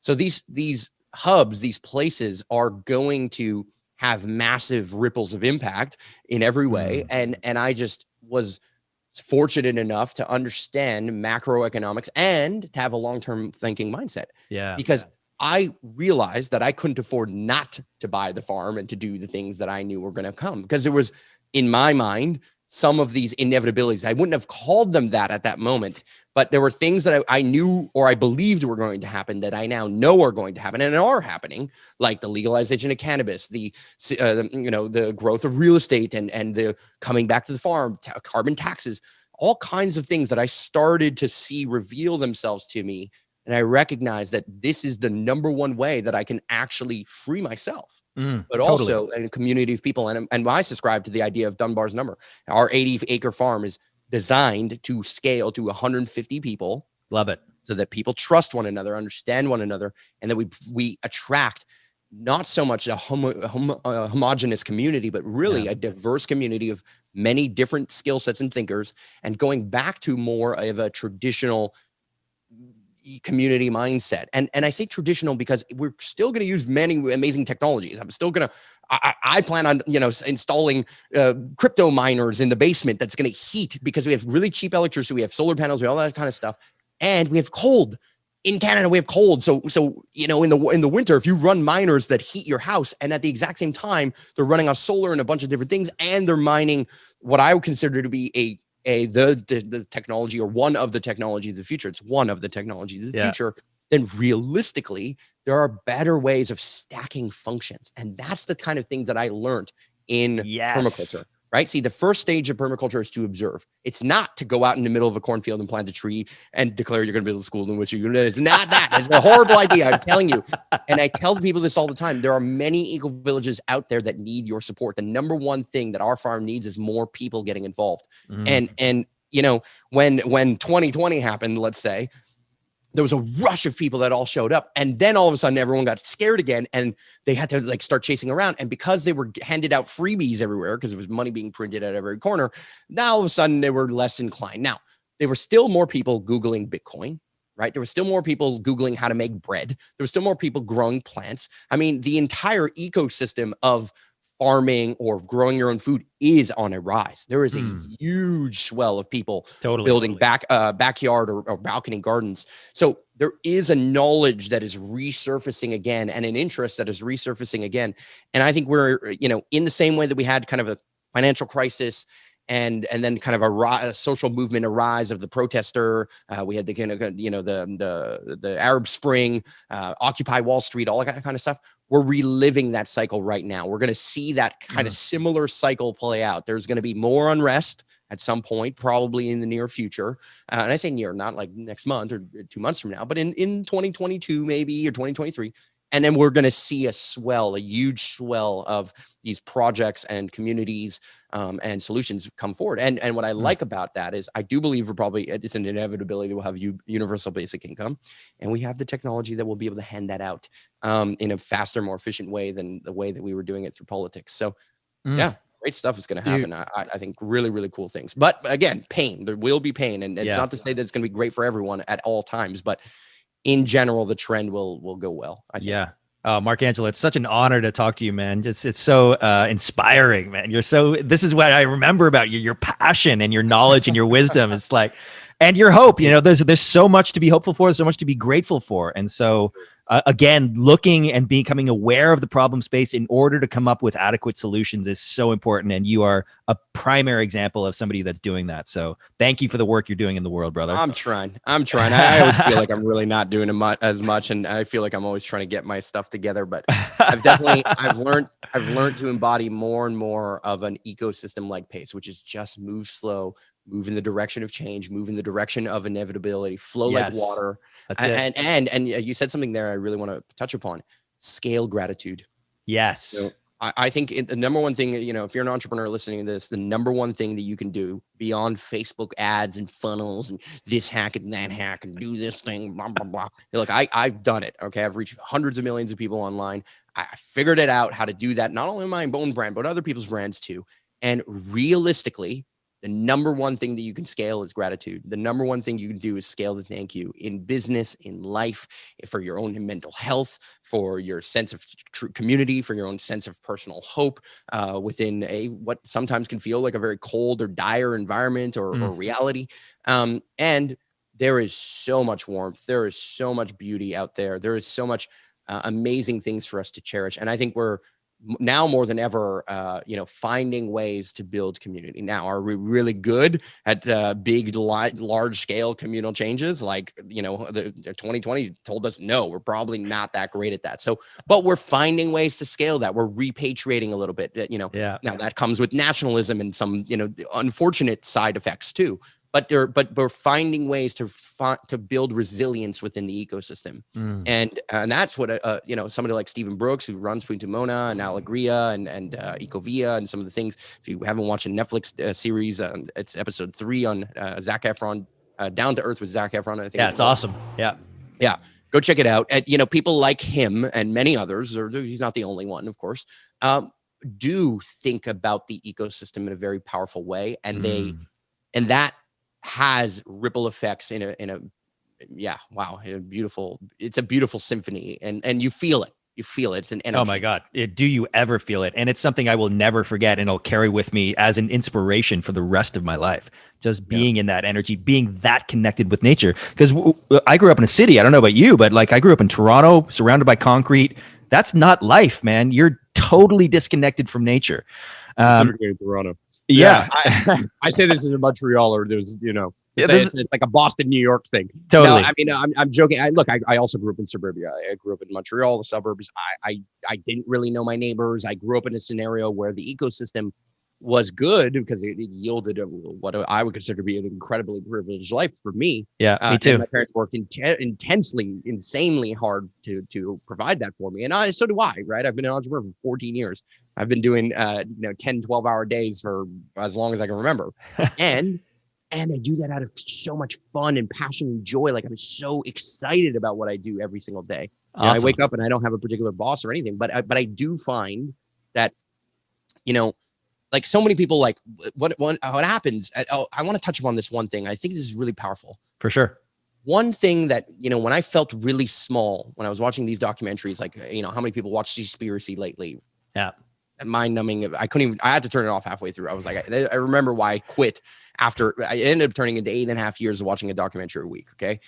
S2: So these hubs, these places are going to have massive ripples of impact in every way. And I just was fortunate enough to understand macroeconomics and to have a long-term thinking mindset. Because I realized that I couldn't afford not to buy the farm and to do the things that I knew were going to come, because there was, in my mind, some of these inevitabilities. I wouldn't have called them that at that moment, but there were things that I knew or I believed were going to happen that I now know are going to happen and are happening, like the legalization of cannabis, the growth of real estate, and the coming back to the farm, carbon taxes, all kinds of things that I started to see reveal themselves to me. And I recognize that this is the number one way that I can actually free myself, but
S1: totally.
S2: also in a community of people. And I subscribe to the idea of Dunbar's number. Our 80-acre farm is designed to scale to 150 people.
S1: Love it.
S2: So that people trust one another, understand one another, and that we attract not so much a homogenous community, but really a diverse community of many different skill sets and thinkers, and going back to more of a traditional community mindset. And I say traditional because we're still going to use many amazing technologies. I'm still going to, I plan on, installing crypto miners in the basement that's going to heat, because we have really cheap electricity. We have solar panels, we have all that kind of stuff. And we have cold. In Canada, we have cold. So in the winter, if you run miners that heat your house, and at the exact same time, they're running off solar and a bunch of different things, and they're mining what I would consider to be the technology, or one of the technologies of the future. It's one of the technologies of the future. Then realistically, there are better ways of stacking functions. And that's the kind of thing that I learned in permaculture. Right? See, the first stage of permaculture is to observe. It's not to go out in the middle of a cornfield and plant a tree and declare you're going to build a school in which you're going to. It's not that. It's a horrible idea. I'm telling you. And I tell people this all the time. There are many eco villages out there that need your support. The number one thing that our farm needs is more people getting involved. And when 2020 happened, let's say, there was a rush of people that all showed up, and then all of a sudden everyone got scared again, and they had to start chasing around. And because they were handed out freebies everywhere, because there was money being printed at every corner, now all of a sudden they were less inclined. Now, there were still more people Googling Bitcoin, right? There were still more people Googling how to make bread. There were still more people growing plants. I mean, the entire ecosystem of farming or growing your own food is on a rise. There is a huge swell of people building backyard or balcony gardens. So there is a knowledge that is resurfacing again, and an interest that is resurfacing again. And I think we're, in the same way that we had kind of a financial crisis and then kind of a social movement, a rise of the protester. We had the kind of, the Arab Spring, Occupy Wall Street, all that kind of stuff. We're reliving that cycle right now. We're going to see that kind of similar cycle play out. There's going to be more unrest at some point, probably in the near future. And I say near, not like next month or 2 months from now, but in 2022, maybe, or 2023. And then we're going to see a huge swell of these projects and communities and solutions come forward. And what I like about that is I do believe it's an inevitability we'll have universal basic income. And we have the technology that will be able to hand that out in a faster, more efficient way than the way that we were doing it through politics. So great stuff is going to happen. I think really, really cool things. But again, pain. There will be pain. And it's not to say that it's going to be great for everyone at all times, but in general, the trend will go well, I think.
S1: Marc Angelo, it's such an honor to talk to you, man. It's so inspiring, man. This is what I remember about you, your passion and your knowledge and your wisdom. It's like, and your hope, there's so much to be hopeful for, so much to be grateful for. And so again, looking and becoming aware of the problem space in order to come up with adequate solutions is so important. And you are a primary example of somebody that's doing that. So thank you for the work you're doing in the world, brother.
S2: I'm trying. I always feel like I'm really not doing as much. And I feel like I'm always trying to get my stuff together, but I've learned to embody more and more of an ecosystem like pace, which is just move slow, move in the direction of change, move in the direction of inevitability, flow like water. And you said something there I really want to touch upon: scale gratitude.
S1: Yes.
S2: I think the number one thing, if you're an entrepreneur listening to this, the number one thing that you can do beyond Facebook ads and funnels and this hack and that hack and do this thing, blah, blah, blah. Look, I've done it. Okay. I've reached hundreds of millions of people online. I figured it out how to do that, not only my own brand, but other people's brands too. And realistically, the number one thing that you can scale is gratitude. The number one thing you can do is scale the thank you in business, in life, for your own mental health, for your sense of community, for your own sense of personal hope within what sometimes can feel like a very cold or dire environment or reality. And there is so much warmth. There is so much beauty out there. There is so much amazing things for us to cherish. And I think we're now more than ever, finding ways to build community. Now, are we really good at big, large scale communal changes? Like, the 2020 told us, no, we're probably not that great at that. So, but we're finding ways to scale that. We're repatriating a little bit, Now that comes with nationalism and some, unfortunate side effects too. but we're finding ways to build resilience within the ecosystem. And that's what somebody like Stephen Brooks, who runs Punta Mona and Alegria and Ecovia and some of the things. If you haven't watched a Netflix series, it's episode 3 on Zac Efron, Down to Earth with Zac Efron. I think.
S1: Yeah, it's awesome. Yeah.
S2: Go check it out. And people like him and many others, or he's not the only one, of course, do think about the ecosystem in a very powerful way, and that has ripple effects in a beautiful symphony, and you feel it. It's an energy.
S1: Oh my God. Do you ever feel it? And it's something I will never forget, and it'll carry with me as an inspiration for the rest of my life. Just being in that energy, being that connected with nature. Because I grew up in a city. I don't know about you, but like I grew up in Toronto, surrounded by concrete. That's not life, man. You're totally disconnected from nature.
S3: Specifically in Toronto.
S1: Yeah.
S3: I say this is in Montreal, or there's, it's like a Boston, New York thing.
S1: Totally.
S3: No, I mean, I'm joking. I also grew up in suburbia. I grew up in Montreal, the suburbs. I didn't really know my neighbors. I grew up in a scenario where the ecosystem was good because it yielded what I would consider to be an incredibly privileged life for me.
S1: Yeah, me too.
S3: My parents worked insanely hard to provide that for me. And so do I, right? I've been an entrepreneur for 14 years. I've been doing 10, 12-hour days for as long as I can remember. And I do that out of so much fun and passion and joy. Like, I'm so excited about what I do every single day.
S1: Awesome.
S3: I wake up and I don't have a particular boss or anything, but I do find that, like so many people, like what happens. I want to touch upon this one thing. I think this is really powerful.
S1: For sure. One
S2: thing that, when I felt really small, when I was watching these documentaries, like, how many people watch Seaspiracy lately?
S1: Yeah.
S2: Mind numbing. I had to turn it off halfway through. I was like, I remember why I quit after I ended up turning into 8.5 years of watching a documentary a week. Okay.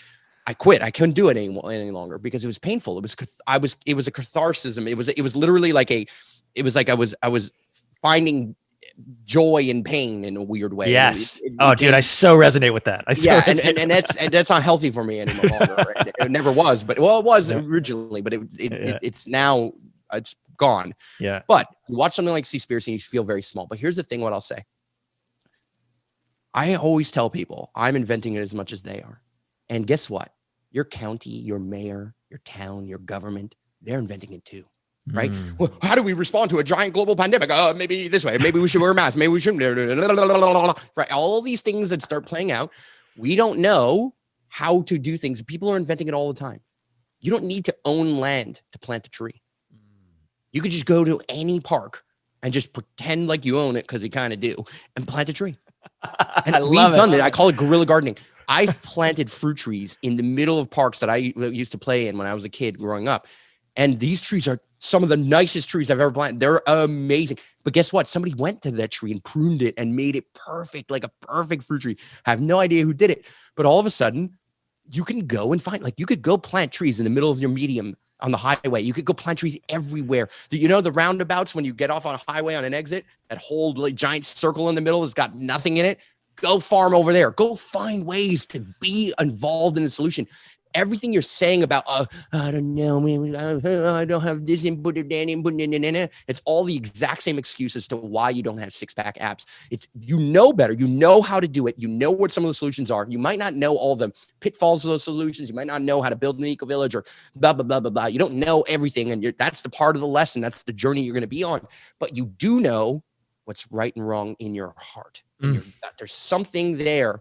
S2: I quit. I couldn't do it any longer because it was painful. It was a catharsis. It was literally like I was finding joy in pain in a weird way.
S1: Yes. Dude, I so resonate with that.
S2: And that's not healthy for me anymore. Longer. It never was, but it was originally, but it's now it's gone.
S1: Yeah.
S2: But you watch something like Seaspiracy and you feel very small. But here's the thing, what I'll say. I always tell people I'm inventing it as much as they are. And guess what? Your county, your mayor, your town, your government, they're inventing it too. Right? Well, how do we respond to a giant global pandemic? Maybe this way. Maybe we should wear masks. Maybe we shouldn't. Right? All these things that start playing out. We don't know how to do things. People are inventing it all the time. You don't need to own land to plant a tree. You could just go to any park and just pretend like you own it, because you kind of do, and plant a tree. And we've done it. I call it guerrilla gardening. I've planted fruit trees in the middle of parks that I used to play in when I was a kid growing up. And these trees are some of the nicest trees I've ever planted. They're amazing. But guess what? Somebody went to that tree and pruned it and made it perfect, like a perfect fruit tree. I have no idea who did it. But all of a sudden, you can go and find, like, you could go plant trees in the middle of your medium on the highway. You could go plant trees everywhere. The roundabouts, when you get off on a highway on an exit, that whole like giant circle in the middle that's got nothing in it, go farm over there. Go find ways to be involved in the solution. Everything you're saying about, I don't know, I don't have this input or that input, it's all the exact same excuses to why you don't have six-pack abs. It's, better. You know how to do it. You know what some of the solutions are. You might not know all the pitfalls of those solutions. You might not know how to build an eco-village or blah, blah, blah, blah, blah. You don't know everything. And that's the part of the lesson. That's the journey you're going to be on. But you do know what's right and wrong in your heart. There's something there,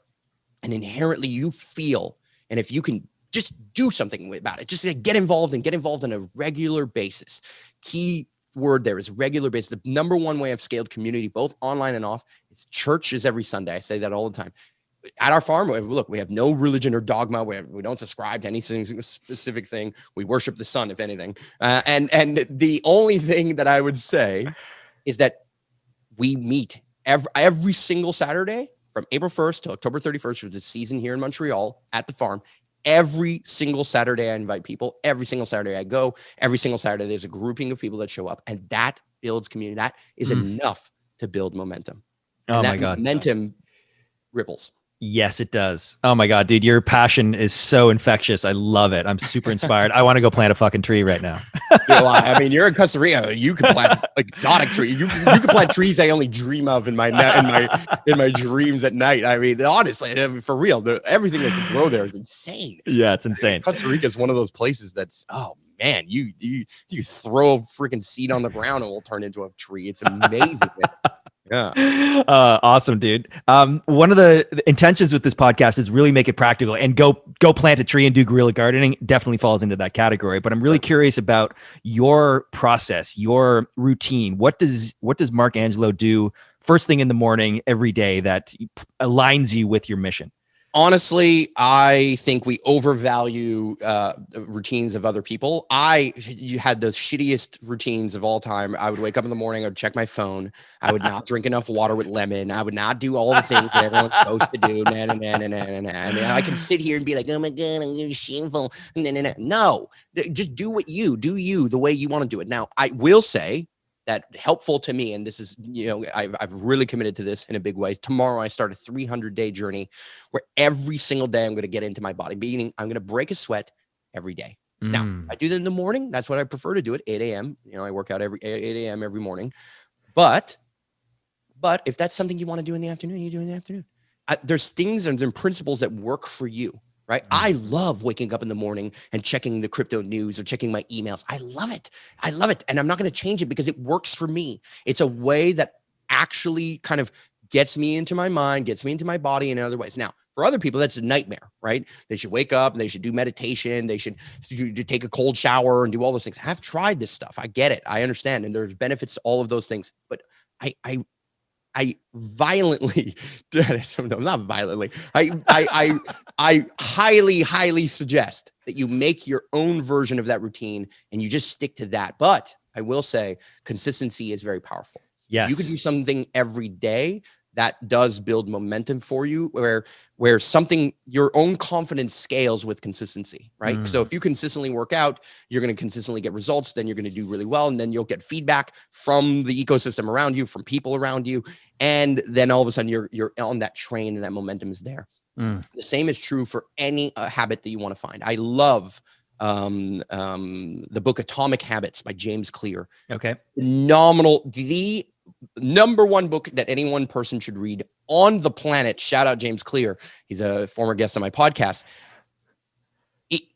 S2: and inherently you feel, and if you can just do something about it, just get involved on a regular basis. Key word there is regular basis. The number one way I've scaled community, both online and off, is church is every Sunday. I say that all the time. At our farm, look, we have no religion or dogma. We don't subscribe to any specific thing. We worship the sun, if anything. And the only thing that I would say is that we meet every single Saturday from April 1st to October 31st, which is the season here in Montreal at the farm. Every single Saturday, I invite people. Every single Saturday, I go. Every single Saturday, there's a grouping of people that show up, and that builds community. That is enough to build momentum.
S1: Oh, my God.
S2: Momentum ripples.
S1: Yes, it does. Oh my God, dude, your passion is so infectious. I love it. I'm super inspired. I want to go plant a fucking tree right now.
S2: Yeah, well, I mean, you're in Costa Rica. You could plant exotic trees. You could plant trees I only dream of in my dreams at night. I mean, honestly, I mean, for real, everything that can grow there is insane.
S1: Yeah, it's insane.
S2: Costa Rica is one of those places that's, oh man, you throw a freaking seed on the ground and it will turn into a tree. It's amazing. Yeah.
S1: Awesome, dude. One of the intentions with this podcast is really make it practical and go plant a tree and do guerrilla gardening. Definitely falls into that category. But I'm really curious about your process, your routine. What does Marc Angelo do first thing in the morning every day that aligns you with your mission?
S2: Honestly, I think we overvalue routines of other people. You had the shittiest routines of all time. I would wake up in the morning, I would check my phone. I would not drink enough water with lemon. I would not do all the things that everyone's supposed to do. I mean, I can sit here and be like, oh my God, I'm gonna shameful. No, just do what you do, the way you want to do it. Now, I will say that helpful to me, and this is, I've really committed to this in a big way. Tomorrow I start a 300-day journey where every single day I'm going to get into my body, meaning I'm going to break a sweat every day. Now, I do that in the morning. That's what I prefer to do at 8 a.m. I work out every 8 a.m. every morning. But if that's something you want to do in the afternoon, you do in the afternoon. There's things and principles that work for you. Right. I love waking up in the morning and checking the crypto news or checking my emails. I love it. And I'm not going to change it because it works for me. It's a way that actually kind of gets me into my mind, gets me into my body in other ways. Now, for other people, that's a nightmare, right? They should wake up and they should do meditation. They should take a cold shower and do all those things. I've tried this stuff. I get it. I understand. And there's benefits to all of those things. But I violently, not violently, I highly, highly suggest that you make your own version of that routine and you just stick to that. But I will say consistency is very powerful.
S1: Yes.
S2: If you could do something every day, that does build momentum for you where something, your own confidence scales with consistency, right? So if you consistently work out, you're going to consistently get results, then you're going to do really well. And then you'll get feedback from the ecosystem around you, from people around you. And then all of a sudden you're on that train and that momentum is there. The same is true for any habit that you want to find. I love the book Atomic Habits by James Clear.
S1: Okay.
S2: Phenomenal. The number one book that any one person should read on the planet. Shout out James Clear. He's a former guest on my podcast.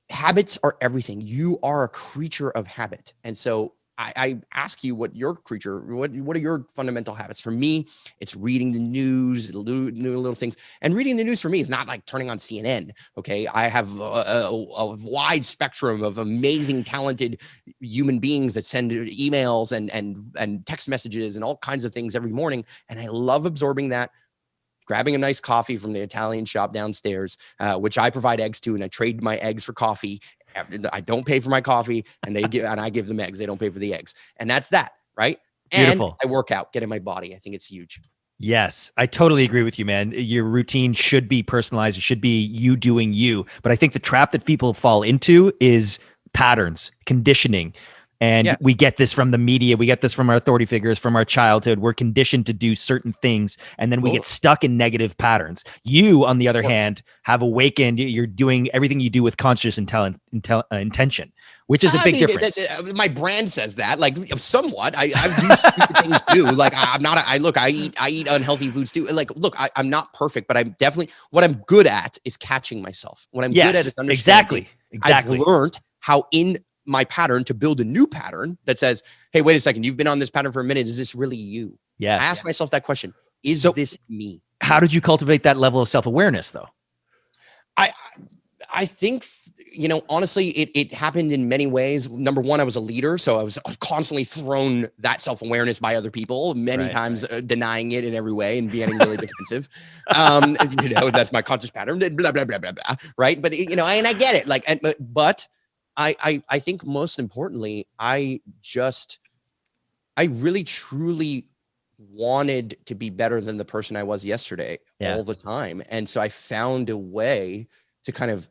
S2: Habits are everything. You are a creature of habit. And so I ask you what are your fundamental habits? For me, it's reading the news, little things. And reading the news for me is not like turning on CNN. Okay. I have a wide spectrum of amazing, talented human beings that send emails and text messages and all kinds of things every morning. And I love absorbing that, grabbing a nice coffee from the Italian shop downstairs, which I provide eggs to, and I trade my eggs for coffee. I don't pay for my coffee, and I give them eggs. They don't pay for the eggs, and that's that, right?
S1: Beautiful.
S2: And I work out, get in my body. I think it's huge.
S1: Yes, I totally agree with you, man. Your routine should be personalized. It should be you doing you. But I think the trap that people fall into is patterns, conditioning. And we get this from the media. We get this from our authority figures, from our childhood. We're conditioned to do certain things, and then we get stuck in negative patterns. You, on the other hand, have awakened. You're doing everything you do with conscious intention, which is a big difference.
S2: My brand says that, like, somewhat. I do stupid things too. Like, I eat unhealthy foods too. Like, look, I'm not perfect, but I'm definitely, what I'm good at is catching myself. What I'm good at is understanding.
S1: Exactly.
S2: I've learned how in my pattern to build a new pattern that says, hey, wait a second, you've been on this pattern for a minute. Is this really you?
S1: Yes.
S2: I ask myself that question. Is this me?
S1: How did you cultivate that level of self-awareness though?
S2: I think, honestly, it happened in many ways. Number one, I was a leader. So I was constantly thrown that self-awareness by other people, many times denying it in every way and being really defensive. That's my conscious pattern, blah, blah, blah, blah, blah. Right. But, and I get it. But I think most importantly, I really truly wanted to be better than the person I was yesterday all the time. And so I found a way to kind of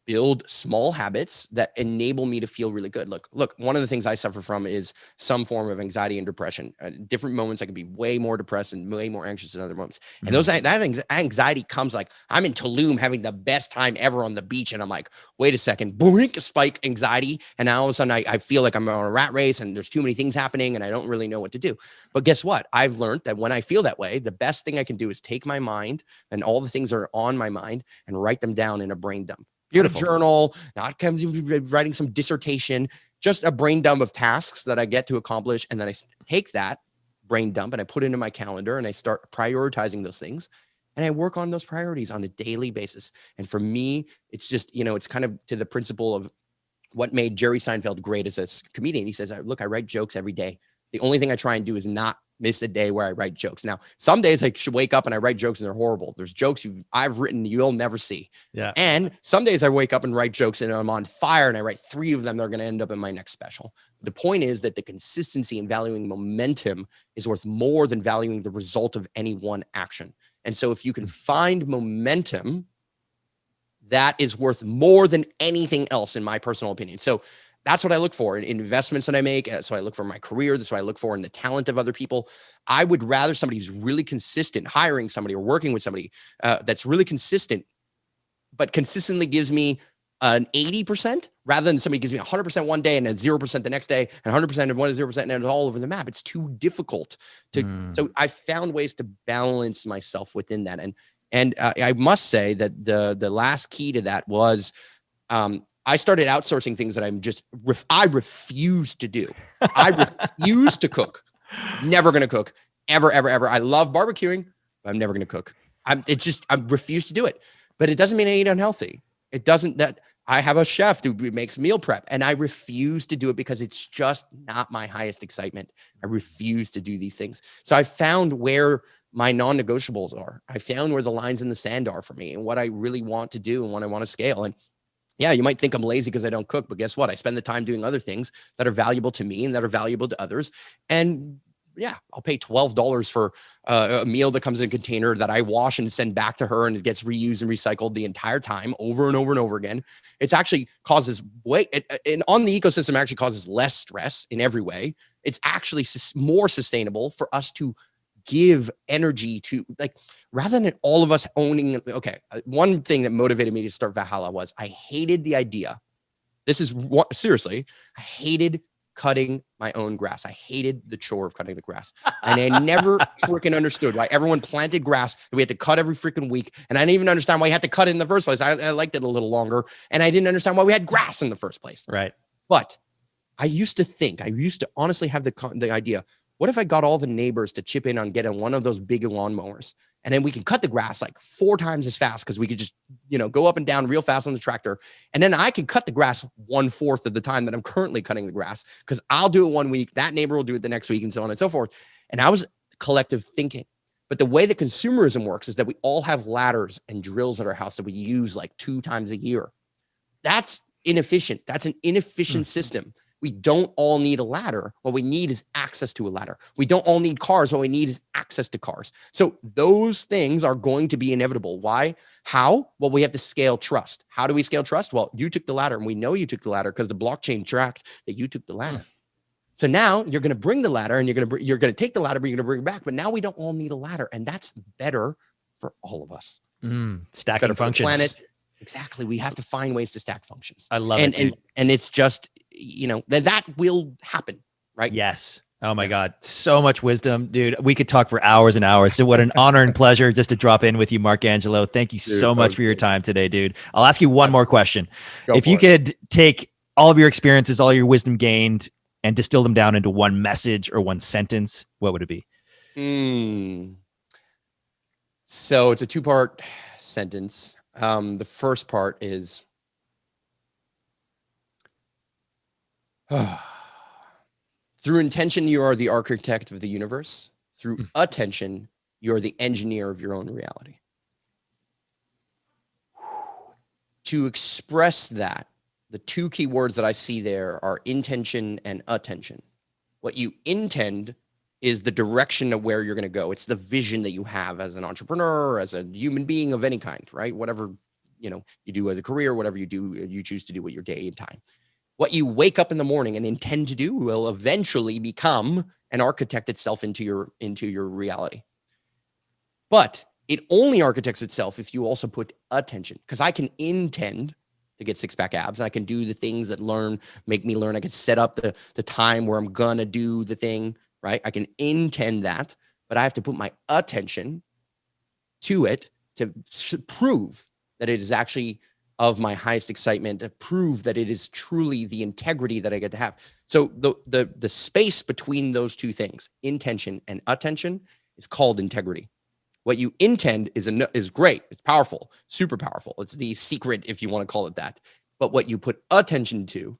S2: build small habits that enable me to feel really good. Look, one of the things I suffer from is some form of anxiety and depression. At different moments, I can be way more depressed and way more anxious than other moments. And that anxiety comes like I'm in Tulum having the best time ever on the beach. And I'm like, wait a second, boink, spike anxiety. And now all of a sudden I feel like I'm on a rat race and there's too many things happening and I don't really know what to do. But guess what? I've learned that when I feel that way, the best thing I can do is take my mind and all the things that are on my mind and write them down in a brain dump. Beautiful. Not a journal, not writing some dissertation, just a brain dump of tasks that I get to accomplish. And then I take that brain dump and I put it into my calendar and I start prioritizing those things. And I work on those priorities on a daily basis. And for me, it's just, it's kind of to the principle of what made Jerry Seinfeld great as a comedian. He says, look, I write jokes every day. The only thing I try and do is not miss a day where I write jokes. Now, some days I should wake up and I write jokes and they're horrible. There's jokes I've written you'll never see.
S1: Yeah.
S2: And some days I wake up and write jokes and I'm on fire and I write 3 of them that are going to end up in my next special. The point is that the consistency in valuing momentum is worth more than valuing the result of any one action. And so if you can find momentum, that is worth more than anything else, in my personal opinion. So that's what I look for in investments that I make. So I look for my career. That's what I look for in the talent of other people. I would rather somebody who's really consistent, hiring somebody or working with somebody that's really consistent, but consistently gives me an 80% rather than somebody gives me 100% one day and then 0% the next day and 100% and 0% and it's all over the map. It's too difficult to. So I found ways to balance myself within that. And I must say that the last key to that was I started outsourcing things that I refuse to do. I refuse to cook. Never going to cook ever, ever, ever. I love barbecuing, but I'm never going to cook. I refuse to do it, but it doesn't mean I eat unhealthy. It doesn't that I have a chef who makes meal prep and I refuse to do it because it's just not my highest excitement. I refuse to do these things. So I found where my non-negotiables are. I found where the lines in the sand are for me and what I really want to do and what I want to scale. And yeah, you might think I'm lazy because I don't cook, but guess what? I spend the time doing other things that are valuable to me and that are valuable to others. And yeah, I'll pay $12 for a meal that comes in a container that I wash and send back to her and it gets reused and recycled the entire time over and over and over again. It's actually causes and on the ecosystem actually causes less stress in every way. It's actually more sustainable for us to give energy to, like, rather than all of us owning. Okay. One thing that motivated me to start Valhalla was I hated the idea. This is what, seriously, I hated cutting my own grass. I hated the chore of cutting the grass. And I never freaking understood why everyone planted grass that we had to cut every freaking week. And I didn't even understand why you had to cut it in the first place. I liked it a little longer. And I didn't understand why we had grass in the first place.
S1: Right.
S2: But I used to honestly have the idea, what if I got all the neighbors to chip in on getting one of those big lawnmowers? And then we can cut the grass like 4 times as fast because we could just, go up and down real fast on the tractor. And then I could cut the grass 1/4 of the time that I'm currently cutting the grass because I'll do it one week, that neighbor will do it the next week, and so on and so forth. And I was collective thinking. But the way that consumerism works is that we all have ladders and drills at our house that we use like 2 times a year. That's inefficient. That's an inefficient system. We don't all need a ladder. What we need is access to a ladder. We don't all need cars. What we need is access to cars. So those things are going to be inevitable. Why? How? Well, we have to scale trust. How do we scale trust? Well, you took the ladder, and we know you took the ladder because the blockchain tracked that you took the ladder. So now you're going to bring the ladder, and you're going to take the ladder, but you're going to bring it back. But now we don't all need a ladder, and that's better for all of us.
S1: Stacking functions.
S2: Planet. Exactly. We have to find ways to stack functions.
S1: I love it.
S2: And it's just, that will happen, right?
S1: Yes. Oh my God. So much wisdom, dude. We could talk for hours and hours. What an honor and pleasure just to drop in with you, Marc Angelo. Thank you so much for your time today, dude. I'll ask you one more question. If you could take all of your experiences, all your wisdom gained, and distill them down into one message or one sentence, what would it be?
S2: So it's a 2-part sentence. The first part is, through intention, you are the architect of the universe. Through attention, you're the engineer of your own reality. To express that, the 2 key words that I see there are intention and attention. What you intend is the direction of where you're going to go. It's the vision that you have as an entrepreneur, as a human being of any kind, right? Whatever you do as a career, whatever you do, you choose to do with your day and time. What you wake up in the morning and intend to do will eventually become and architect itself into your reality. But it only architects itself if you also put attention, because I can intend to get six-pack abs. And I can do the things that make me learn. I can set up the time where I'm gonna do the thing, right? I can intend that, but I have to put my attention to it to prove that it is actually of my highest excitement, to prove that it is truly the integrity that I get to have. So the space between those two things, intention and attention, is called integrity. What you intend is great. It's powerful, super powerful. It's the secret, if you want to call it that. But what you put attention to,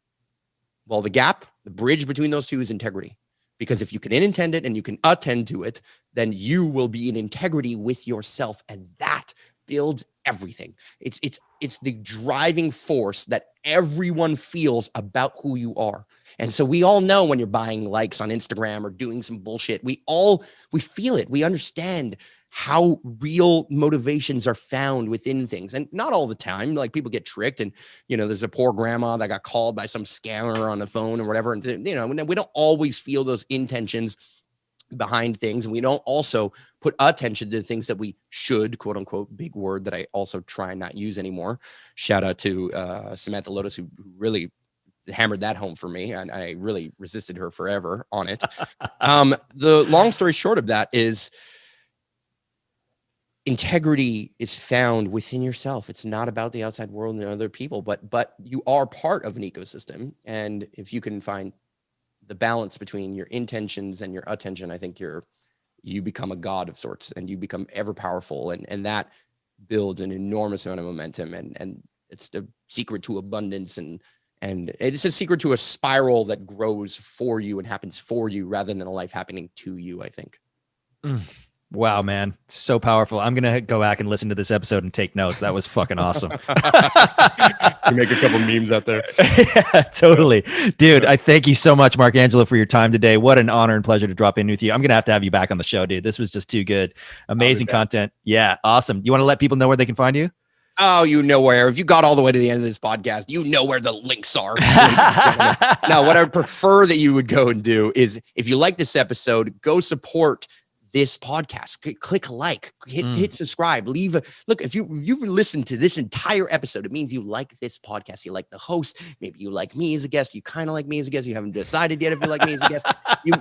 S2: well, the bridge between those two is integrity. Because if you can intend it and you can attend to it, then you will be in integrity with yourself. And that builds everything. It's the driving force that everyone feels about who you are. And so we all know when you're buying likes on Instagram or doing some bullshit, we feel it. We understand how real motivations are found within things. And not all the time, like people get tricked and, there's a poor grandma that got called by some scammer on the phone or whatever. And, we don't always feel those intentions behind things. And we don't also put attention to the things that we should, quote unquote, big word that I also try and not use anymore. Shout out to Samantha Lotus, who really hammered that home for me. And I really resisted her forever on it. The long story short of that is, integrity is found within yourself. It's not about the outside world and other people, but you are part of an ecosystem. And if you can find the balance between your intentions and your attention, I think you become a god of sorts, and you become ever powerful. And that builds an enormous amount of momentum. And it's the secret to abundance. And it's a secret to a spiral that grows for you and happens for you rather than a life happening to you, I think.
S1: Wow, man. So powerful. I'm going to go back and listen to this episode and take notes. That was fucking awesome.
S3: You make a couple memes out there.
S1: Yeah, totally. Dude, I thank you so much, Marc Angelo, for your time today. What an honor and pleasure to drop in with you. I'm going to have you back on the show, dude. This was just too good. Amazing content. Yeah, awesome. You want to let people know where they can find you?
S2: Oh, you know where. If you got all the way to the end of this podcast, you know where the links are. Now, what I would prefer that you would go and do is, if you like this episode, go support this podcast. Click like, hit subscribe, look. If you've listened to this entire episode, it means you like this podcast. You like the host. Maybe you like me as a guest. You kind of like me as a guest. You haven't decided yet if you like me as a guest.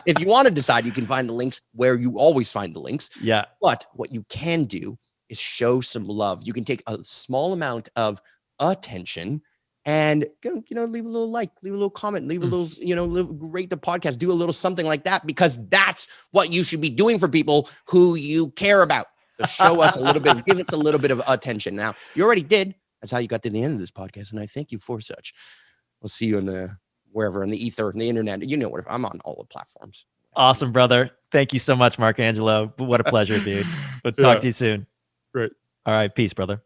S2: If you want to decide, you can find the links where you always find the links.
S1: Yeah.
S2: But what you can do is show some love. You can take a small amount of attention and, leave a little like, leave a little comment, leave a little, rate the podcast, do a little something like that, because that's what you should be doing for people who you care about. So show us a little bit, give us a little bit of attention. Now, you already did. That's how you got to the end of this podcast. And I thank you for such. We'll see you in wherever, in the ether, in the internet, I'm on all the platforms.
S1: Awesome, brother. Thank you so much, Marc Angelo. What a pleasure, dude. We'll talk to you soon.
S3: Great.
S1: All right. Peace, brother.